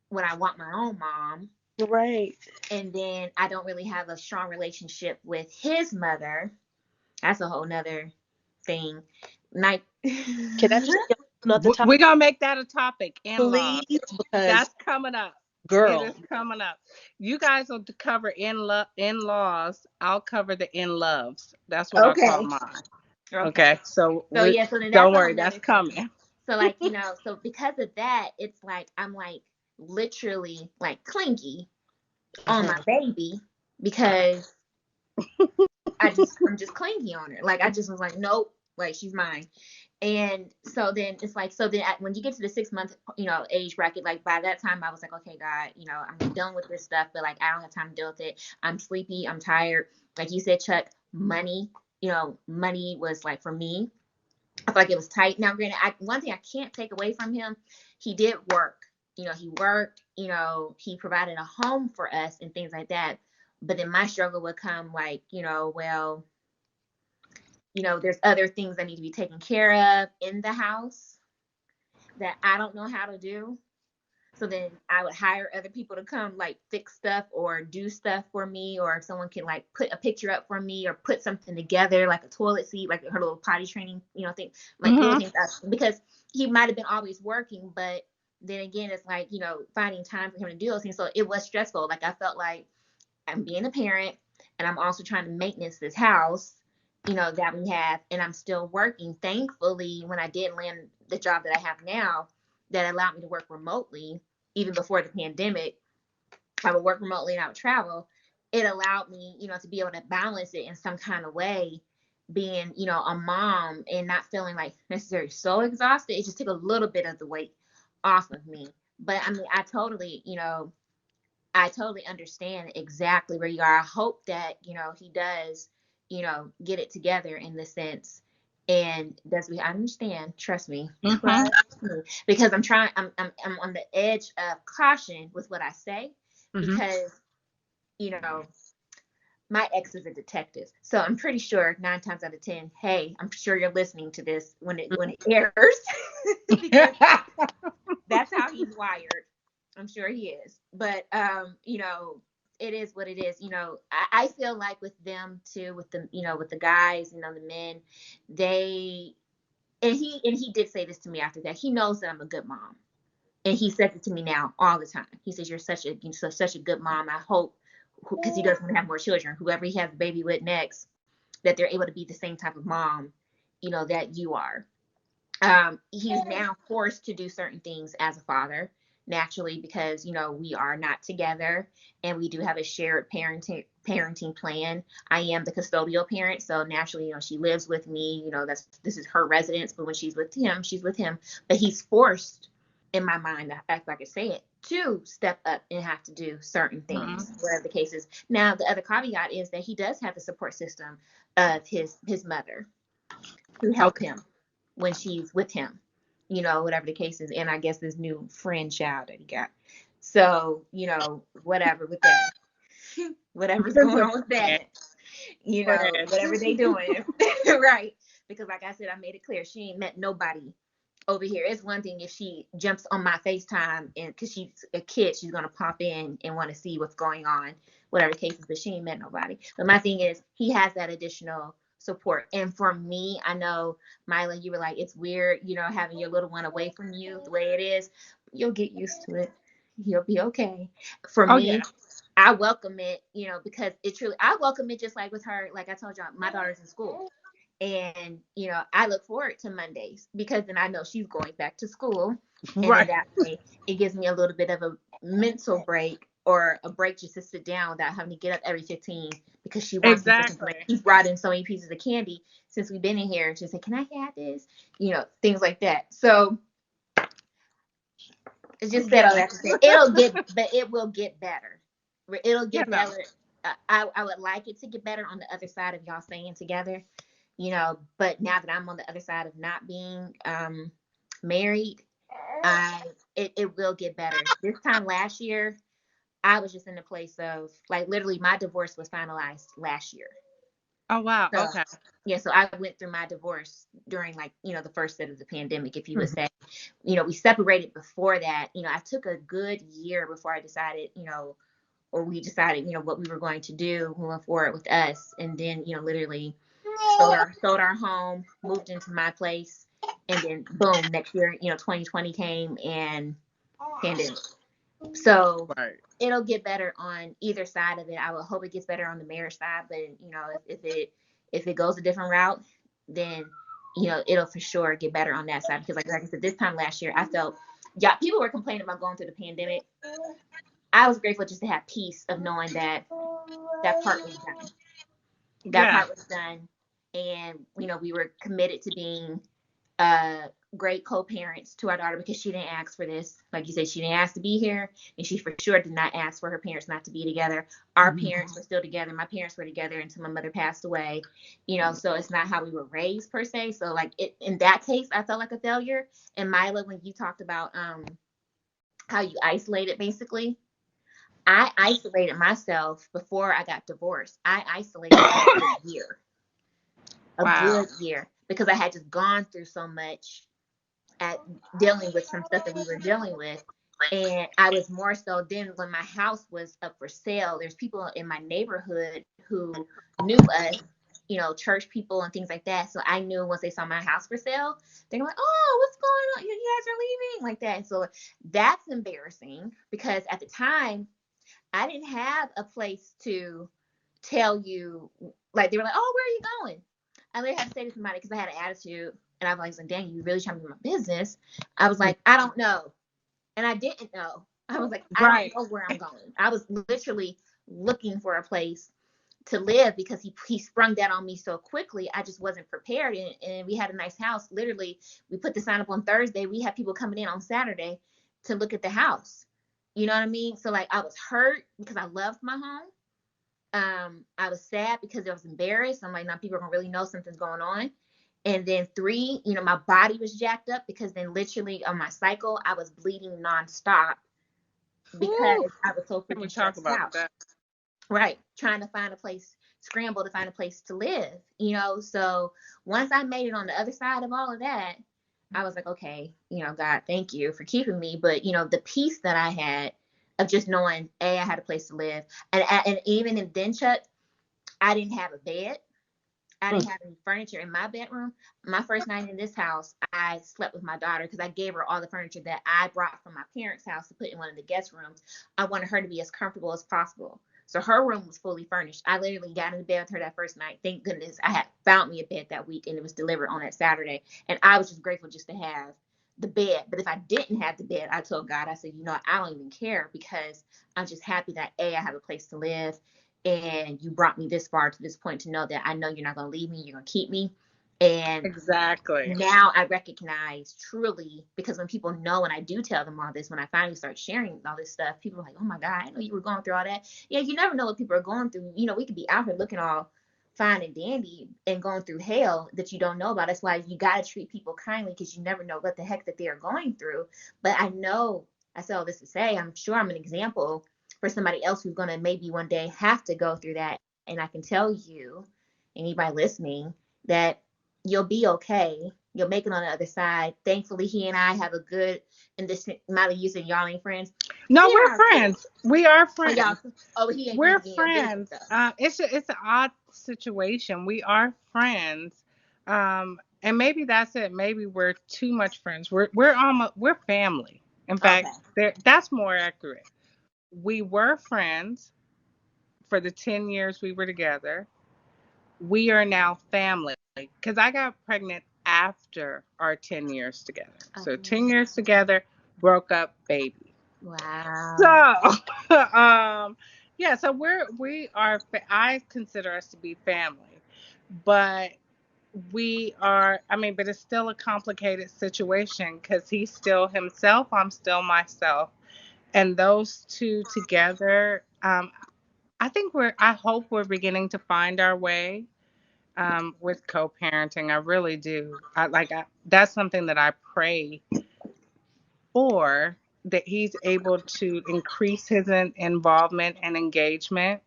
when I want my own mom. Right. And then I don't really have a strong relationship with his mother. That's a whole nother thing. Like, Can that just be another topic, We're gonna make that a topic. In-laws. please? Because That's coming up. It girl, is coming up. You guys will cover in-laws. I'll cover the in-loves. That's what I call okay. mine. Okay. Okay. So So yeah, so then that's don't a whole worry, that's nother thing. coming. So like, so because of that, it's like I'm like literally like clingy on uh-huh. my baby because I'm just clingy on her. Like I just was like, nope, like she's mine. And so then it's like, so then when you get to the 6 month, age bracket, like by that time I was like, okay, God, I'm done with this stuff, but like I don't have time to deal with it. I'm sleepy, I'm tired. Like you said, Chuck, money was like for me, I feel like it was tight. Now, granted, one thing I can't take away from him, he did work. He worked. He provided a home for us and things like that. But then my struggle would come like, well, there's other things that need to be taken care of in the house that I don't know how to do. So then I would hire other people to come like fix stuff or do stuff for me, or if someone can like put a picture up for me or put something together, like a toilet seat, like her little potty training, thing, like little Hmm. things. Because he might have been always working, but then again, it's like, finding time for him to do those things. So it was stressful. Like I felt like I'm being a parent and I'm also trying to maintenance this house, that we have, and I'm still working. Thankfully, when I did land the job that I have now, that allowed me to work remotely, even before the pandemic, I would work remotely and I would travel. It allowed me, to be able to balance it in some kind of way, being, a mom and not feeling like necessarily so exhausted. It just took a little bit of the weight off of me. But I mean, I totally understand exactly where you are. I hope that, he does, get it together in the sense and does we I understand, trust me. Hmm. Trust me. Because I'm on the edge of caution with what I say Hmm. because, you know, my ex is a detective. So I'm pretty sure 9 times out of 10, hey, I'm sure you're listening to this when it airs because that's how he's wired. I'm sure he is. But it is what it is. I feel like with them too, with with the guys, the men, they and he did say this to me after that. He knows that I'm a good mom. And he says it to me now all the time. He says, such a good mom. I hope because he doesn't want to have more children, whoever he has a baby with next, that they're able to be the same type of mom, that you are. He's now forced to do certain things as a father naturally because we are not together and we do have a shared parenting plan. I am the custodial parent, so naturally she lives with me. This is her residence, but when she's with him, she's with him. But he's forced, in my mind, if I could say it, to step up and have to do certain things, whatever the case is. Now the other caveat is that he does have the support system of his mother to help Okay. him when she's with him, whatever the case is. And I guess this new friend child that he got. So, whatever with that, whatever's Just going a on with friend. that, Friend. whatever they doing, right? Because like I said, I made it clear she ain't met nobody over here. It's one thing if she jumps on my FaceTime and because she's a kid, she's gonna pop in and want to see what's going on, whatever the case is, but she ain't met nobody. But my thing is he has that additional support. And for me, I know Mila, you were like, it's weird, having your little one away from you the way it is. You'll get used to it. You'll be okay. For Oh yeah. me, I welcome it, because it truly I welcome it just like with her, like I told y'all, my daughter's in school. And, I look forward to Mondays because then I know she's going back to school. And then Right. that way it gives me a little bit of mental break or a break just to sit down without having to get up every 15 because she wants me for something. Like Exactly. she's brought in so many pieces of candy since we've been in here. She's like, "Can I have this?" Things like that. So it's just said all Yeah. that to say it'll get, but it will get better. It'll You get know. better. I would like it to get better on the other side of y'all staying together, But now that I'm on the other side of not being married, it will get better. This time last year, I was just in a place of like literally my divorce was finalized last year. Oh wow. So Okay. yeah, so I went through my divorce during like, the first set of the pandemic, if you would say. We separated before that. I took a good year before I decided, or we decided, what we were going to do moving forward with us. And then, literally sold our home, moved into my place, and then boom, next year, 2020 came and pandemic. So Right. it'll get better on either side of it. I will hope it gets better on the marriage side, but if it goes a different route, then it'll for sure get better on that side because like I said, this time last year I felt, yeah, people were complaining about going through the pandemic. I was grateful just to have peace of knowing that that part was done. That Yeah. part was done, and we were committed to being uh great co-parents to our daughter because she didn't ask for this. Like you said, she didn't ask to be here, and she for sure did not ask for her parents not to be together. Our parents were still together. My parents were together until my mother passed away. So it's not how we were raised per se. So like in that case, I felt like a failure. And Mila, when you talked about how you isolated basically, I isolated myself before I got divorced. I isolated for a Wow. good year, because I had just gone through so much at dealing with some stuff that we were dealing with. And I was more so then when my house was up for sale, there's people in my neighborhood who knew us, church people and things like that. So I knew once they saw my house for sale, they were like, "Oh, what's going on? You guys are leaving," like that. And so that's embarrassing because at the time I didn't have a place to tell you. Like they were like, "Oh, where are you going?" I literally had to say to somebody because I had an attitude, and I was like, "Dang, you really trying to be my business?" I was like, "I don't know," and I didn't know. I was like, "I don't Right. know where I'm going." I was literally looking for a place to live because he sprung that on me so quickly. I just wasn't prepared, and we had a nice house. Literally, we put the sign up on Thursday. We had people coming in on Saturday to look at the house. You know what I mean? So like, I was hurt because I loved my home. I was sad because I was embarrassed. I'm like, now people are gonna really know something's going on. And then three, my body was jacked up because then literally on my cycle, I was bleeding nonstop Whew. because I was so Can we freaking talk stressed about out. that? Right. Trying to find a place, scramble to find a place to live. So once I made it on the other side of all of that, I was like, okay, God, thank you for keeping me. But, the peace that I had of just knowing, A, I had a place to live. And even in then, Chuck, I didn't have a bed. I didn't have any furniture in my bedroom. My first night in this house, I slept with my daughter because I gave her all the furniture that I brought from my parents' house to put in one of the guest rooms. I wanted her to be as comfortable as possible. So her room was fully furnished. I literally got into bed with her that first night. Thank goodness I had found me a bed that week and it was delivered on that Saturday. And I was just grateful just to have the bed. But if I didn't have the bed, I told God, I said, I don't even care because I'm just happy that A, I have a place to live, and you brought me this far to this point to know that I know you're not going to leave me, you're going to keep me. And Exactly. now I recognize truly, because when people know, and I do tell them all this, when I finally start sharing all this stuff, people are like, "Oh my God, I know you were going through all that." Yeah, you never know what people are going through. We could be out here looking all fine and dandy and going through hell that you don't know about. That's why you got to treat people kindly, because you never know what the heck that they are going through. But I know, I said all this to say, I'm sure I'm an example for somebody else who's going to maybe one day have to go through that. And I can tell you, anybody listening, that you'll be okay. You'll make it on the other side. Thankfully, he and I have a good, and this Miley, you said y'all ain't friends. No, He and we're I are cool. friends. We are Oh, y'all, friends. oh, he ain't We're friends in your business friends. stuff. It's an odd situation. We are friends. And maybe that's it. Maybe we're too much friends. We're family. In fact, Okay. that's more accurate. We were friends for the 10 years we were together. We are now family because I got pregnant after our 10 years together. So Oh, 10 years together, broke up, baby. So, Wow. yeah, so I consider us to be family, but we are, I mean, but it's still a complicated situation because he's still himself, I'm still myself. And those two together, I hope we're beginning to find our way with co-parenting. I really do. That's something that I pray for, that he's able to increase his involvement and engagement,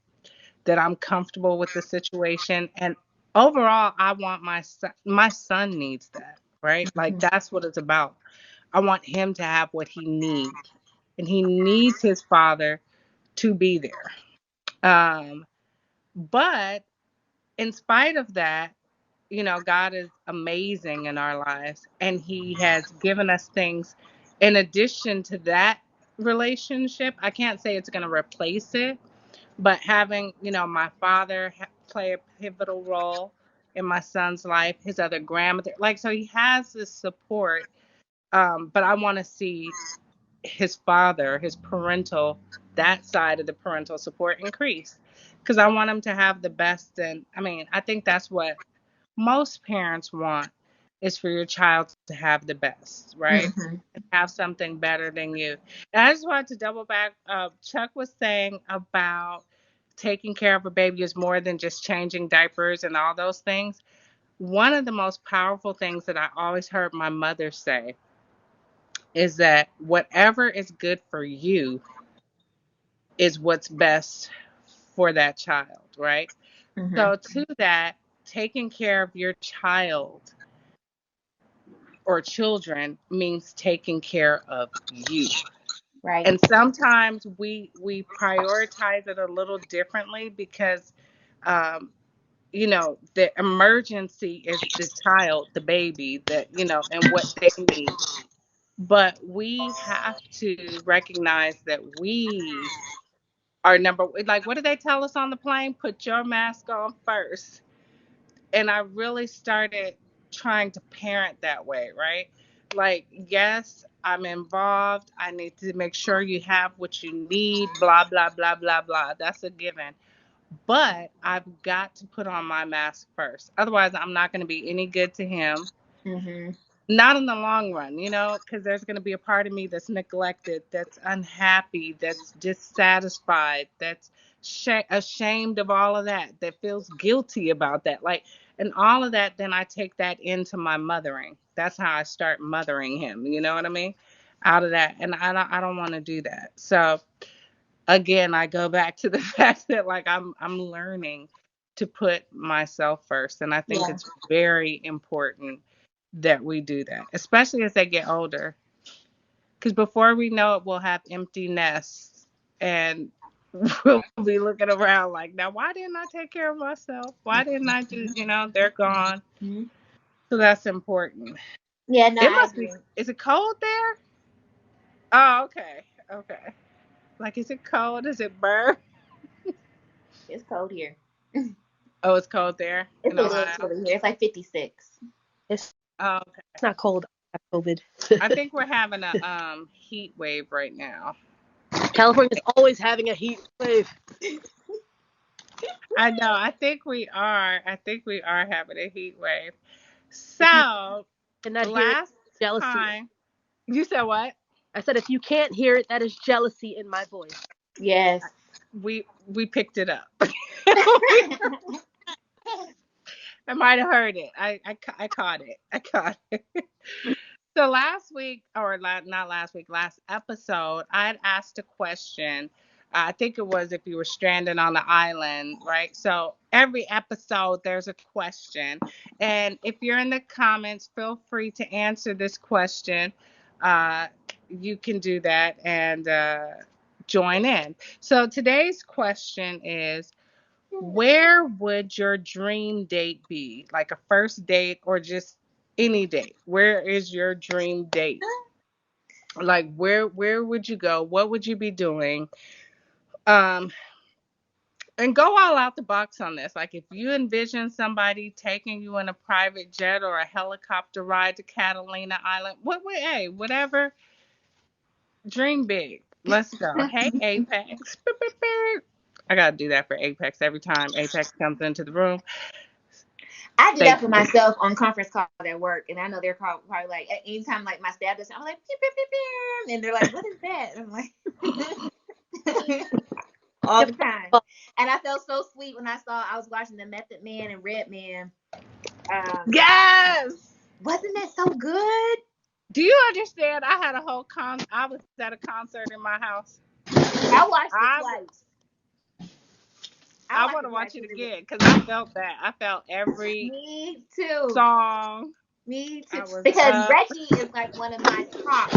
that I'm comfortable with the situation. And overall, I want my son needs that, right? Like, Mhm. that's what it's about. I want him to have what he needs, and he needs his father to be there. Um, but in spite of that, God is amazing in our lives, and He has given us things in addition to that relationship. I can't say it's going to replace it, but having, my father play a pivotal role in my son's life, his other grandmother, like, so he has this support. But I want to see his father, his parental, that side of the parental support increase, because I want him to have the best. And I mean, I think that's what most parents want, is for your child to have the best, right? Mhm. And have something better than you. And I just wanted to double back. Chuck was saying about taking care of a baby is more than just changing diapers and all those things. One of the most powerful things that I always heard my mother say is that whatever is good for you is what's best for that child, right? Mhm. So, to that, taking care of your child or children means taking care of you. Right. And sometimes we prioritize it a little differently because um the emergency is the child, the baby, that and what they need. But we have to recognize that we are like, what do they tell us on the plane? Put your mask on first. And I really started trying to parent that way, right? Like, yes, I'm involved. I need to make sure you have what you need, blah, blah, blah, blah, blah. That's a given. But I've got to put on my mask first. Otherwise, I'm not going to be any good to him. Mhm. Not in the long run, because there's going to be a part of me that's neglected, that's unhappy, that's dissatisfied, that's ashamed of all of that, that feels guilty about that. Like, and all of that, then I take that into my mothering. That's how I start mothering him. You know what I mean? Out of that. And I don't want to do that. So, again, I go back to the fact that, like, I'm learning to put myself first, and I think Yeah. it's very important that we do that, especially as they get older, because before we know it, we'll have empty nests, and we'll be looking around like, now why didn't I take care of myself? Why didn't I do? They're gone. Mhm. So that's important. Yeah, no, It I must be. agree. Is it cold there? Oh, okay, okay. Like, is it cold? Is it burn? It's cold here. Oh, it's cold there It's in a little Ohio. chilly here. It's like 56. It's Oh, okay. not cold. I have COVID. I think we're having a heat wave right now. California's always having a heat wave. I know. I think we are. I think we are having a heat wave. If you So, cannot hear it, last jealousy. time, you said what? I said if you can't hear it, that is jealousy in my voice. Yes. We picked it up. I might have heard it. I caught it. I caught it. So last week, or not last week, last episode, I had asked a question. I think it was if you were stranded on the island, right? So every episode, there's a question. And if you're in the comments, feel free to answer this question. Uh, you can do that and join in. So today's question is, where would your dream date be? Like a first date or just any date? Where is your dream date? Like, where would you go? What would you be doing? Um and go all out the box on this. Like, if you envision somebody taking you in a private jet or a helicopter ride to Catalina Island, hey, whatever, dream big. Let's go. Hey, Apex. Beep, beep, beep. I gotta do that for Apex every time Apex comes into the room. I do that They for myself on conference calls at work, and I know they're probably like anytime like my staff does, I'm like pew, pew, pew, pew, and they're like, "What is that?" And I'm like, all the time. And I felt so sweet when I was watching the Method Man and Red Man. yes. Wasn't that so good? Do you understand? I had a whole I was at a concert in my house. I watched it I twice. I I watched want it to twice watch it because it was again because I felt that. I felt every me too. song. Me too. I was Because up. Reggie is like one of my top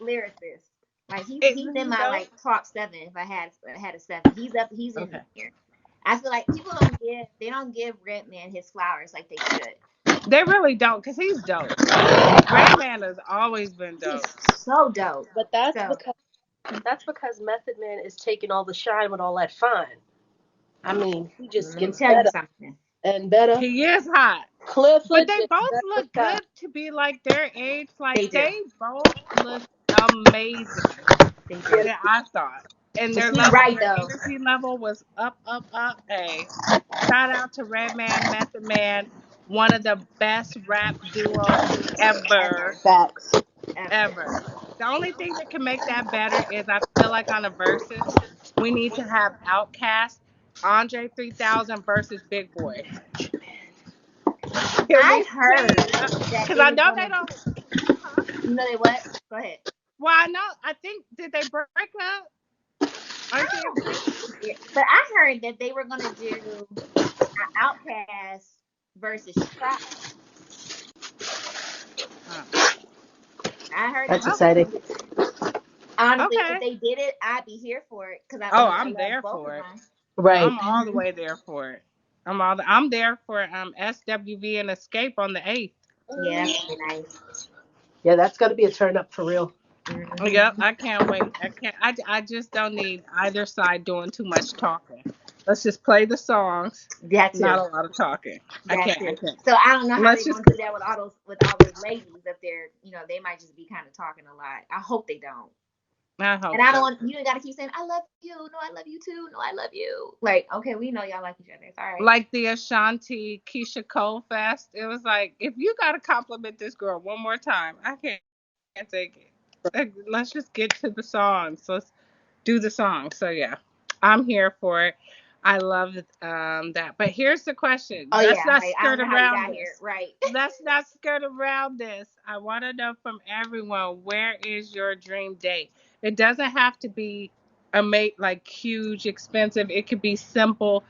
lyricists. Like he's in my Nope. like top seven. If I had a seven, he's up. He's in Okay. there. I feel like people don't give Redman his flowers like they should. They really don't because he's dope. Redman has always been He's dope. so dope. But So that's because Method Man is taking all the shine with all that fun. I mean, he just let me gets tell you better something. and better. He is hot. But Clifford they gets both better with look time. good to be like their age. Like They do. they both look amazing. They Yeah, do. Yeah, I thought. And But their she's level, right their though. energy level was up, up, up. Hey, shout out to Redman, Method Man, one of the best rap duos ever, Ever. facts. Ever. ever. The only thing that can make that better is I feel like on a versus, we need to have Outkast, Andre 3000 versus Big Boy. Can I we heard please? that Because they I was know gonna they do, don't. Huh? you know they what? Go ahead. Well, I know. I think did they break up? I Aren't they a don't break? think they did. But I heard that they were gonna do an Outcast versus Trap. Oh, I heard That's that was okay. exciting. coming. Honestly, if Okay. they did it, I'd be here for it because Oh, I I'm love there both of for it. them. Right. I'm all the Hmm. way there for it. I'm there for SWV and Escape on the 8th. Yeah, that's gonna be nice. Yeah, that's got to be a turn up for real. Yep, Hmm. I can't wait. I just don't need either side doing too much talking. Let's just play the songs. That Not too. a lot of talking. That I too. can't. So I don't know how Let's they're just gonna do that with all those ladies up there. They might just be kind of talking a lot. I hope they don't. I And hope I don't so. want you gotta keep saying, I love you. No, I love you too. No, I love you. Like, okay, we know y'all like each other. It's all right. Like the Ashanti Keisha Cole fest. It was like if you gotta compliment this girl one more time, I can't take it. Like, let's just get to the songs. Let's do the song. So yeah, I'm here for it. I love that. But here's the question. Oh Let's yeah, not like I don't skirt know how we around got here. this. Right. Let's not skirt around this. I want to know from everyone, where is your dream date? It doesn't have to be a mate like huge, expensive. It could be simple,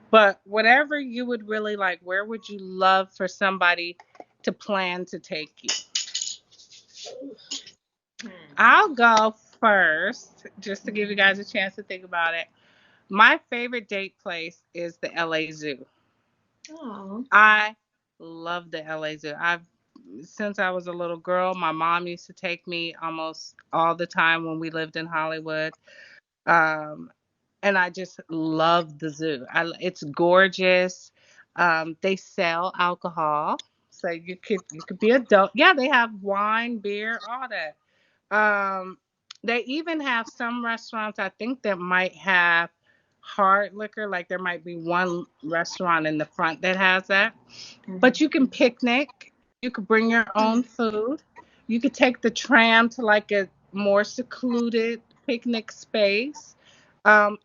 but whatever you would really like. Where would you love for somebody to plan to take you? Hmm. I'll go first, just to give you guys a chance to think about it. My favorite date place is the LA Zoo. Oh. I love the LA Zoo. I've since I was a little girl, my mom used to take me almost all the time when we lived in Hollywood. Um, and I just love the zoo. It's gorgeous. They sell alcohol, so you could be adult. Yeah, they have wine, beer, all that. Um, they even have some restaurants I think that might have hard liquor. Like there might be one restaurant in the front that has that. But you Hmm. can picnic. You could bring your own food. You could take the tram to like a more secluded picnic space.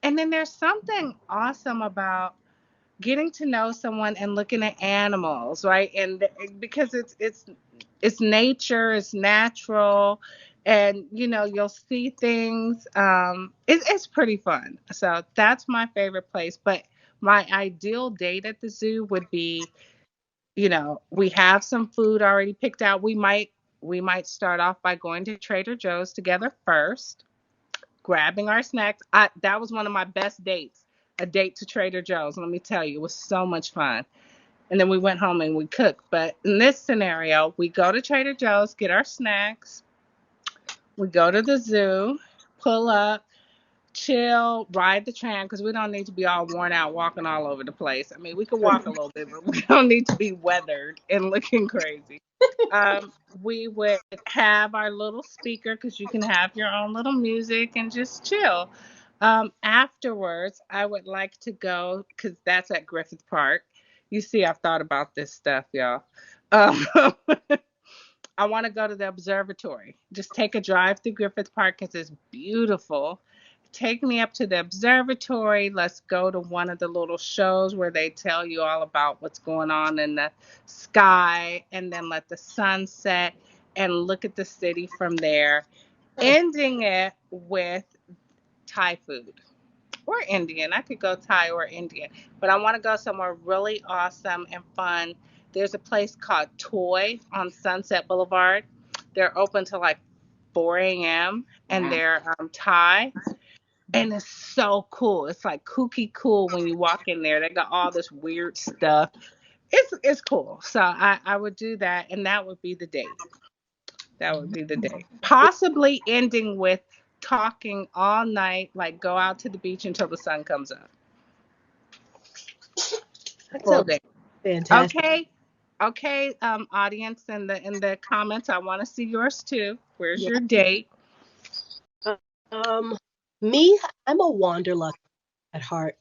And then there's something awesome about getting to know someone and looking at animals, right? And because it's nature, it's natural, and you'll see things. It's pretty fun. So that's my favorite place. But my ideal date at the zoo would be, we have some food already picked out. We might start off by going to Trader Joe's together first, grabbing our snacks. That was one of my best dates. A date to Trader Joe's. Let me tell you, it was so much fun. And then we went home and we cooked. But in this scenario, we go to Trader Joe's, get our snacks, we go to the zoo, pull up, chill, ride the tram because we don't need to be all worn out walking all over the place. I mean, we can walk a little bit, but we don't need to be weathered and looking crazy. Um, we would have our little speaker because you can have your own little music and just chill. Afterwards, I would like to go because that's at Griffith Park. You see, I've thought about this stuff, y'all. Um, I want to go to the observatory. Just take a drive through Griffith Park because it's beautiful. Take me up to the observatory. Let's go to one of the little shows where they tell you all about what's going on in the sky, and then let the sun set and look at the city from there, ending it with Thai food or Indian. I could go Thai or Indian, but I want to go somewhere really awesome and fun. There's a place called Toy on Sunset Boulevard. They're open till like 4 a.m. and Wow. they're Thai, and it's so cool. It's like kooky cool when you walk in there. They got all this weird stuff. It's cool. So I would do that, and that would be the date. That would be the day. Possibly ending with talking all night, like go out to the beach until the sun comes up. That Full sounds day. fantastic. Okay. Okay, audience in the comments, I want to see yours too. Where's Yeah. your date? Um, Me, I'm a wanderlust at heart.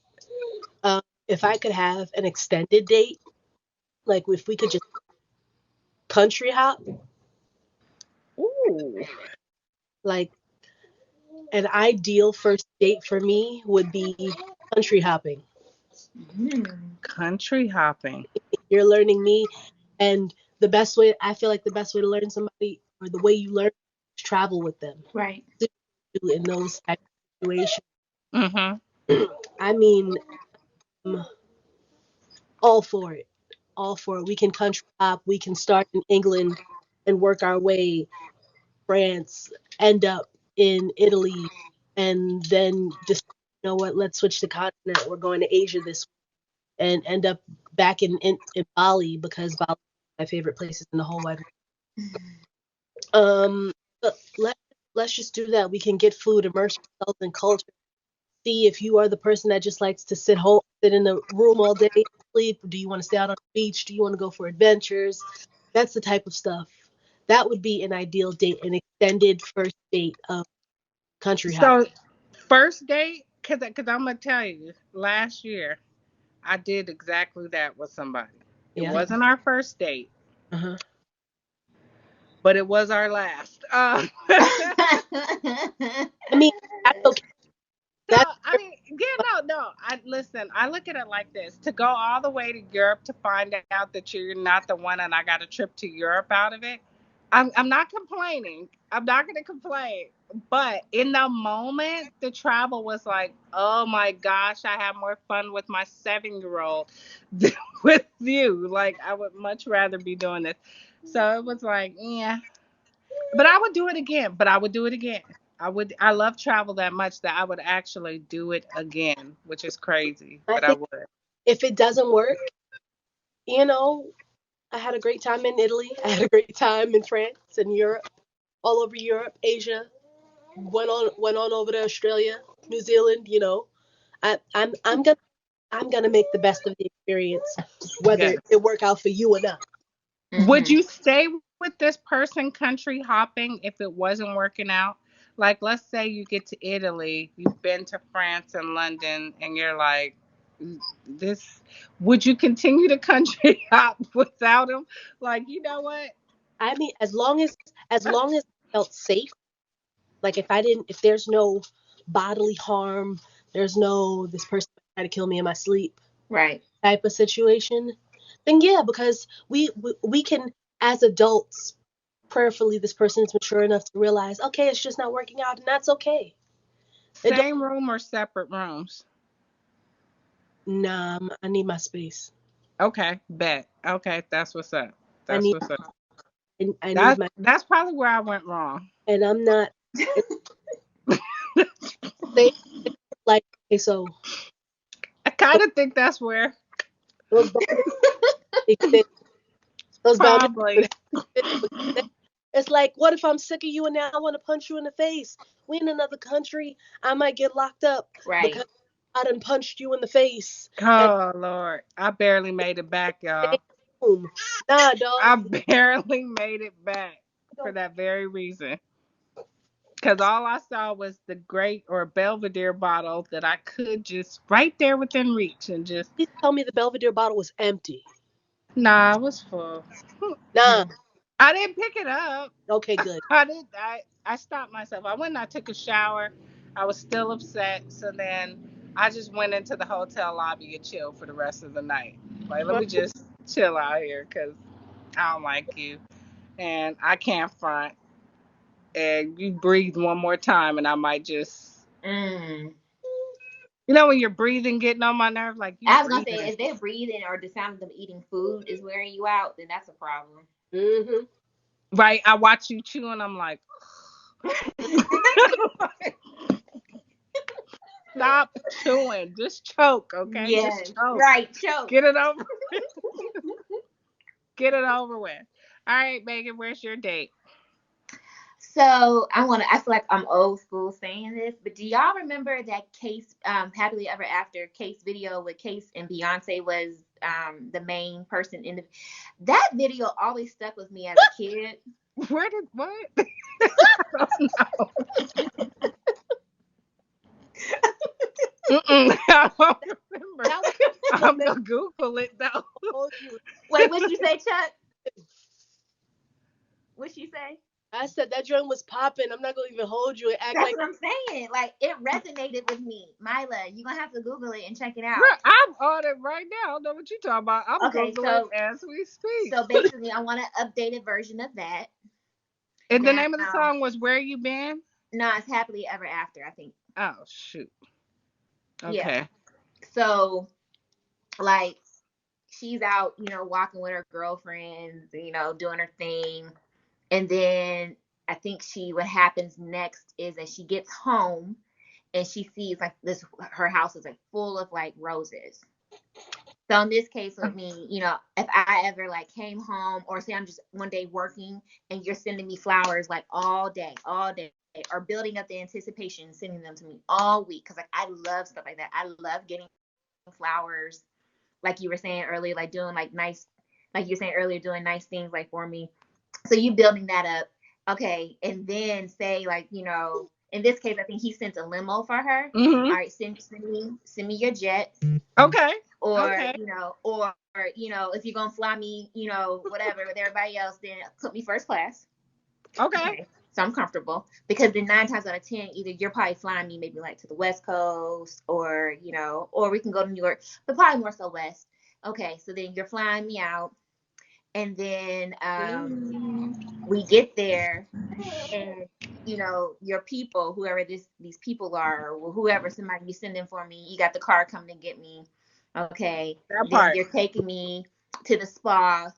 If I could have an extended date, like if we could just country hop, Ooh, like an ideal first date for me would be country hopping. Mm. country hopping. You're learning me, and the best way I feel like the best way to learn somebody or the way you learn is travel with them. Right. In those type of situations. Mm-hmm. I mean, um, all for it. All for it. We can country hop. We can start in England and work our way France, end up in Italy, and then just you know what? Let's switch the continent. We're going to Asia this week, and end up back in Bali because Bali is my favorite places in the whole wide world. But let's just do that. We can get food, immerse ourselves in culture. See if you are the person that just likes to sit in the room all day, sleep. Do you want to stay out on the beach? Do you want to go for adventures? That's the type of stuff. That would be an ideal date, an extended first date of country hop. So first date, cause I'm gonna tell you, last year I did exactly that with somebody. It Yeah. wasn't our first date, Uh-huh. but it was our last. I mean, that's okay. So That's I mean, yeah, no. I listen. I look at it like this: to go all the way to Europe to find out that you're not the one, and I got a trip to Europe out of it. I'm not complaining. I'm not going to complain. But in the moment, the travel was like, oh my gosh, I have more fun with my 7-year old than with you. Like I would much rather be doing this. So it was like, yeah, but I would do it again. But I would do it again. I would. I love travel that much that I would actually do it again, which is crazy, I but I think would. if it doesn't work, you know, I had a great time in Italy. I had a great time in France and Europe, all over Europe, Asia. Went on over to Australia, New Zealand. You know, I'm gonna make the best of the experience, whether Yes. it work out for you or not. Would Hmm. you stay with this person country hopping if it wasn't working out? Like, let's say you get to Italy, you've been to France and London, and you're like, this. Would you continue to country hop without him? Like, you know what? I mean, as long as I felt safe, like if there's no bodily harm, there's no this person trying to kill me in my sleep Right. type of situation, then yeah, because we can as adults prayerfully this person is mature enough to realize okay it's just not working out and that's okay. It don't. Same room or separate rooms? Nah, I need my space. Okay, bet. Okay, that's what's up. I That's need what's up. I need That my that's probably where I went wrong. and I'm not it's safe like okay so I kind of think that's where those boundaries exist. Those boundaries probably. exist It's like, what if I'm sick of you and now I want to punch you in the face? We in another country. I might get locked up Right. because I done punched you in the face and Oh Lord, I barely made it back, stay y'all. home. Nah, dog. I barely made it back for that very reason. Because all I saw was the great or Belvedere bottle that I could just right there within reach and just, Please tell me the Belvedere bottle was empty. nah, it was full. Nah. I didn't pick it up. Okay, good. I did. I stopped myself. I went and I took a shower. I was still upset, so then I just went into the hotel lobby and chilled for the rest of the night. Like, let me just chill out here because I don't like you, and I can't front. And you breathe one more time, and I might just, Mm. when you're breathing, getting on my nerve, like you I was gonna say, breathing. if they're breathing or the sound of them eating food is wearing you out, then that's a problem. Mm-hmm. Right? I watch you chew, and I'm like, stop chewing. Just choke, okay? Yes, Just choke. right, choke. Get it over. Get it over with. All right, Megan, where's your date? So I feel like I'm old school saying this, but do y'all remember that Case, Happily Ever After Case video with Case and Beyonce was the main person in the, that video always stuck with me as a kid. Where did what? I don't know. Mm-mm, I don't remember. That was I'm gonna Google it though. told you. Wait, what'd you say, Chuck? What'd you say? I said that joint was popping. I'm not gonna even hold you and act That's like what I'm saying. Like it resonated with me. Mila, you're gonna have to Google it and check it out. Girl, I'm on it right now. I don't know what you're talking about. I'm Okay, Googling so as we speak. basically I want an updated version of that. And the Now, name of the song was Where You Been? no, it's Happily Ever After, I think. Oh shoot. Yeah. Okay. So like she's out, walking with her girlfriends, doing her thing. And then I think what happens next is that she gets home and she sees like this, her house is like full of like roses. So in this case with me, if I ever like came home or say I'm just one day working and you're sending me flowers like all day, or building up the anticipation, sending them to me all week. Cause like I love stuff like that. I love getting flowers, like you were saying earlier, like doing like nice, like you were saying earlier, doing nice things like for me. So you building that up. Okay. And then say like, in this case, I think he sent a limo for her. Mm-hmm. All right, send me your jet, Okay. or Okay. if you're gonna fly me, whatever with everybody else, then put me first class. Okay. Okay, so I'm comfortable, because then 9 times out of 10, either you're probably flying me maybe like to the West Coast, or or we can go to New York, but probably more so West. Okay, so then you're flying me out, and then we get there, and your people, whoever these people are, or whoever, somebody you send in for me, you got the car coming to get me. Okay, That then part. you're taking me to the spa.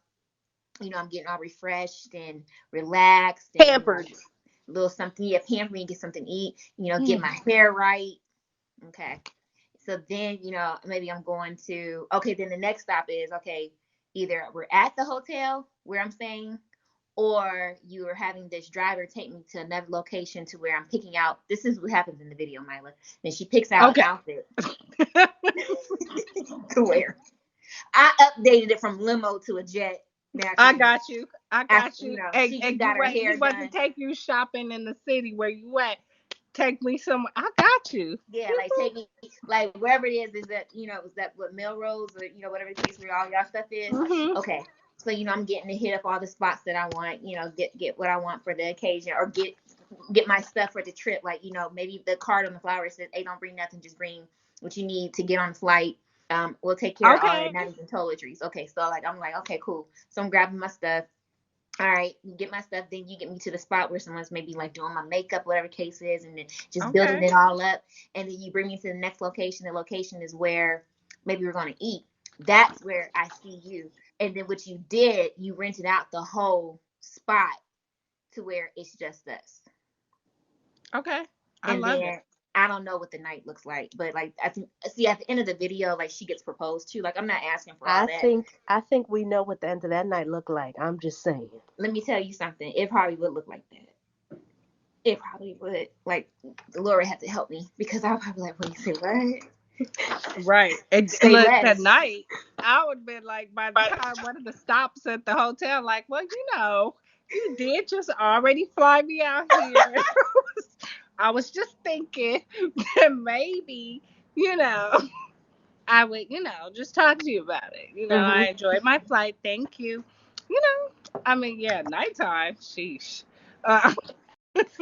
I'm getting all refreshed and relaxed, and pampered. a little something, yeah, pamper me, get something to eat, get Mm. my hair right. Okay, so then maybe I'm going to, okay, then the next stop is, okay, either we're at the hotel where I'm staying, or you are having this driver take me to another location to where I'm picking out. This is what happens in the video, Mila. Then she picks out an Okay. outfit to wear. I updated it from limo to a jet, I naturally. got you. I got you. She just And you got her wait. He hair about to done. take you shopping in the city where you at. Take me somewhere. I got you. Yeah, like take me, like wherever it is that, is that what Melrose, or whatever the case where all y'all stuff is. Mm-hmm. Okay. So I'm getting to hit up all the spots that I want, get what I want for the occasion, or get my stuff for the trip. Like, maybe the card on the flower says, hey, don't bring nothing, just bring what you need to get on the flight. We'll take care of all that, Okay. not even toiletries. Okay, so like I'm like, okay, cool. So I'm grabbing my stuff. All right, you get my stuff, then you get me to the spot where someone's maybe like doing my makeup, whatever case is, and then just building Okay. it all up. And then you bring me to the next location. The location is where maybe we're going to eat. That's where I see you. And then what you did, you rented out the whole spot to where it's just us. Okay. I And love then it. I don't know what the night looks like, but like I think see at the end of the video, like she gets proposed to. Like I'm not asking for all that. I think we know what the end of that night looked like. I'm just saying. Let me tell you something. It probably would look like that. It probably would. Like Laura had to help me because I was probably like, wait, say what? Right. And Say look, that less. night, I would have been like, by the time one of the stops at the hotel, like, well, you did just already fly me out here. I was just thinking that maybe, you know, I would, just talk to you about it. I Hmm. enjoyed my flight. Thank you. I mean, yeah, nighttime. Sheesh.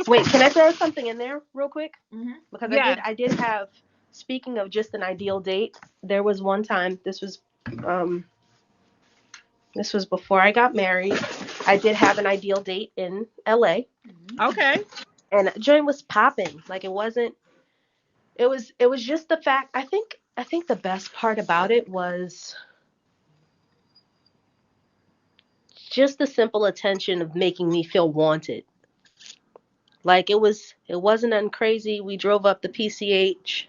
Wait, can I throw something in there real quick? Mm-hmm. Because Yeah. I did have. Speaking of just an ideal date, there was one time. Um, this was before I got married. I did have an ideal date in LA, Okay. and joint was popping. Like it wasn't. It was just the fact. I think the best part about it was just the simple attention of making me feel wanted. Like it wasn't nothing crazy. We drove up the PCH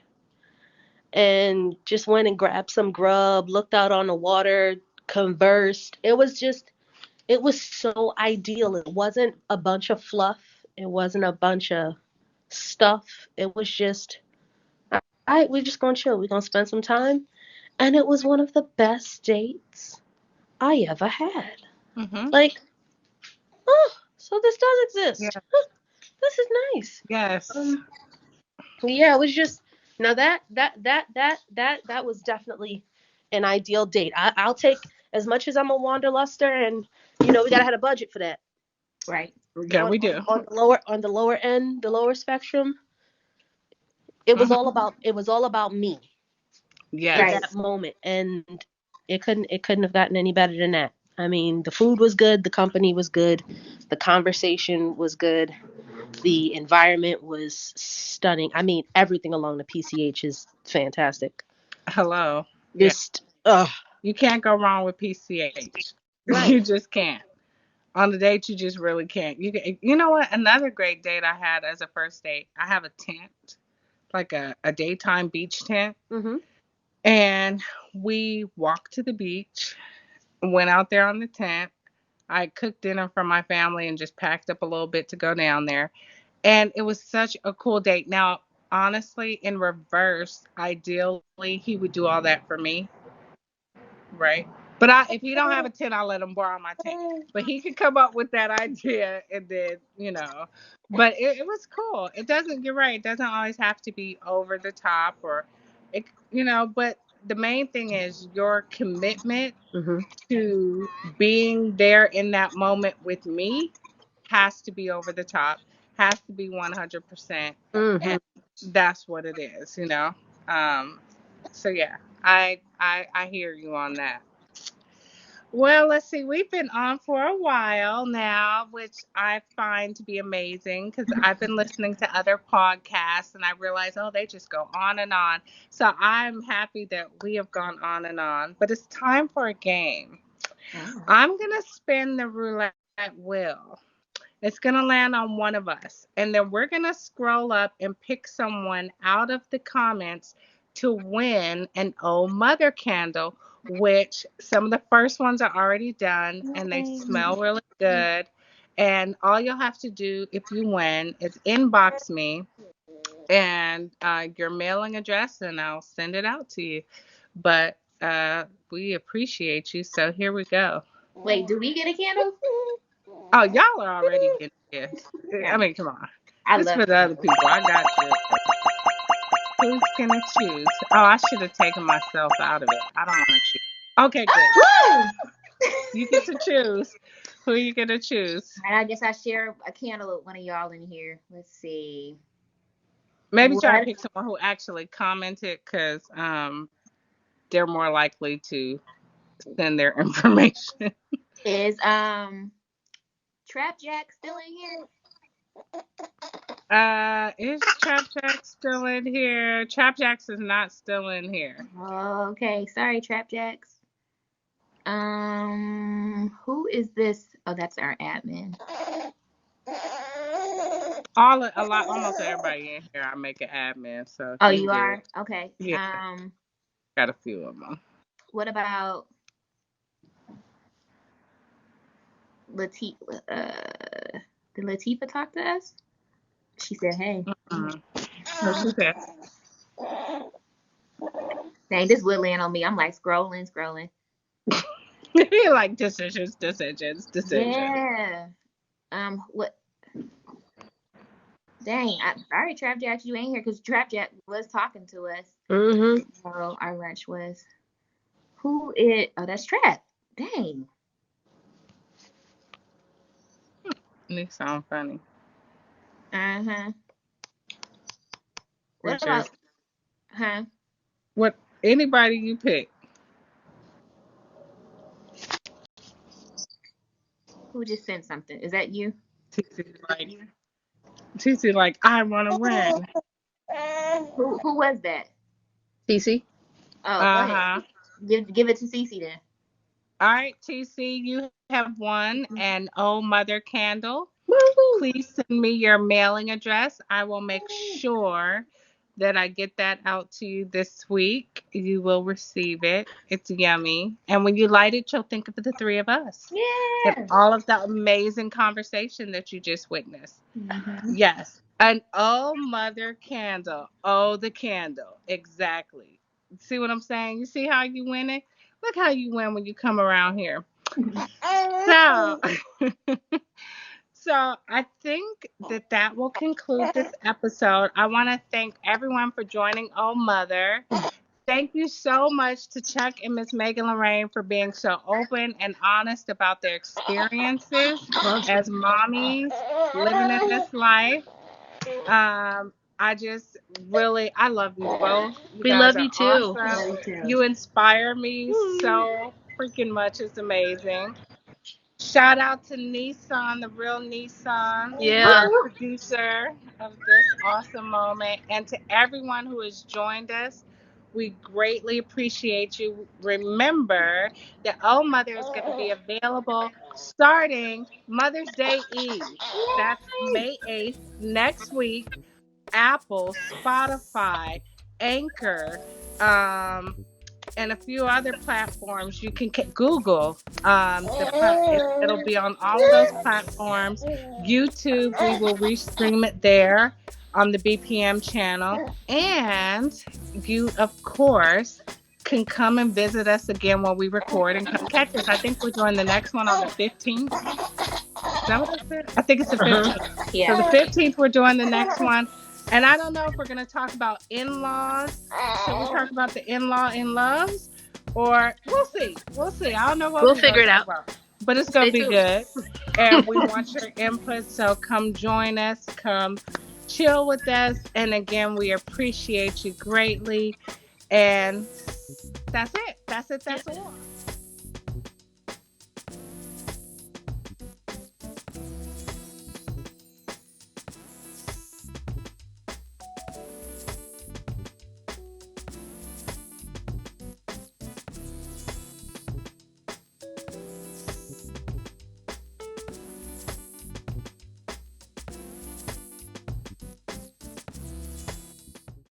and just went and grabbed some grub, looked out on the water, conversed. It was so ideal. It wasn't a bunch of fluff. It wasn't a bunch of stuff. It was just, all right, we're just gonna chill. We're gonna spend some time. And it was one of the best dates I ever had. Mm-hmm. Like, oh, so this does Yeah. exist. This is nice. Yes. Um, yeah, it was just now that was definitely an ideal date. I'll take as much as I'm a wanderluster, and we gotta have a budget for that. Right. Yeah, we do. On the lower end, the lower spectrum, Hmm. it was all about me at Yes. Right. that moment, and it couldn't have gotten any better than that. I mean, the food was good, the company was good, the conversation was good, the environment was stunning. I mean, everything along the PCH is fantastic. Hello. Yeah. Just, You can't go wrong with PCH. right. You just can't. On the date, you just really can't. You know what? Another great date I had as a first date. I have a tent, like a daytime beach tent, Mhm. and we walked to the beach, went out there on the tent. I cooked dinner for my family and just packed up a little bit to go down there. And it was such a cool date. Now, honestly, in reverse, ideally, he would do all that for me, right? But if he don't have a tent, I'll let him borrow my tent. But he could come up with that idea, and then But it was cool. It doesn't. You're right. It doesn't always have to be over the top, or But the main thing is your commitment Mhm. to being there in that moment with me has to be over the top, has to be 100%, and Mhm. that's what it is. Um, so yeah, I hear you on that. Well, let's see. We've been on for a while now, which I find to be amazing because I've been listening to other podcasts and I realize, oh, they just go on and on. So I'm happy that we have gone on and on. But it's time for a game. Oh. I'm going to spin the roulette wheel. It's going to land on one of us. And then we're going to scroll up and pick someone out of the comments to win an Oh Mother candle, which some of the first ones are already done and they smell really good. And all you'll have to do if you win is inbox me and your mailing address, and I'll send it out to you. But we appreciate you. So here we go. Wait, do we get a candle? Oh, y'all are already getting gifts. I Yeah. mean, come on. I This love for the other people. I got you. Who's gonna choose? Oh, I should have taken myself out of it. I don't want to choose. Okay, good. Woo! You get to choose. Who are you gonna choose? And I guess I share a candle with one of y'all in here. Let's see. Maybe try to What pick someone who actually commented, because they're more likely to send their information. is Trap Jack still in here? Is Trap Jack still in here? Trap Jacks is not still in here. Oh, okay. Sorry, Trap Jacks. Who is this? Oh, that's our admin. A lot, almost everybody in here, I make an admin, so Oh, you you good. are? Okay. Yeah, got a few of them. What about Latifah? Did Latifah talk to us? She said, "Hey." Mm. What she said? Dang, this would land on me. I'm like scrolling, scrolling. Like decisions, decisions, decisions. Yeah. What? Dang, sorry, Trap Jack, you ain't here because Trap Jack was talking to us. Mm-hmm. So our lunch was. Who is? Oh, that's Trap. Dang. They sound funny. Uh huh. What Richard, about? Huh? what anybody you pick? Who just sent something? Is that you? TC like, TC like, I want to win. Who was that? TC. Oh, go Uh ahead. huh. Give it to Cece then. All right, TC, you have won an Oh Mother candle. Woo! Please send me your mailing address. I will make sure that I get that out to you this week. You will receive it. It's yummy. And when you light it, you'll think of the three of us and Yeah. all of the amazing conversation that you just witnessed. Mm-hmm. Yes. An Oh Mother candle. Oh, the candle. Exactly. See what I'm saying? You see how you win it? Look how you win when you come around here. So, so I think that that will conclude this episode. I want to thank everyone for joining Oh Mother. Thank you so much to Chuck and Miss Megan Lorraine for being so open and honest about their experiences as mommies living in this life. I just really, I love you both. You We guys love are you too. awesome. Love you too. You inspire me so freaking much. It's amazing. Shout out to Nissan, the real Nissan, Yeah. our producer of this awesome moment, and to everyone who has joined us. We greatly appreciate you. Remember that Oh Mother is going to be available starting Mother's Day Eve. That's May 8th, next week. Apple, Spotify, Anchor, um, and a few other platforms. You can Google it'll be on all of those platforms. YouTube, we will restream it there on the BPM channel, and you, of course, can come and visit us again when we record and come catch us. I think we're doing the next one on the 15th. Is that what I said? I think it's the Uh-huh. 15th. So the Yeah. 15th, we're doing the next one. And I don't know if we're going to talk about in laws. Should we talk about the in loves? Or we'll see. We'll see. I don't know what We'll we're going figure to it talk out. about. But it's going Stay to be tuned. good. And we want your input. So come join us. Come chill with us. And again, we appreciate you greatly. And that's it. That's it. Yeah. That's all.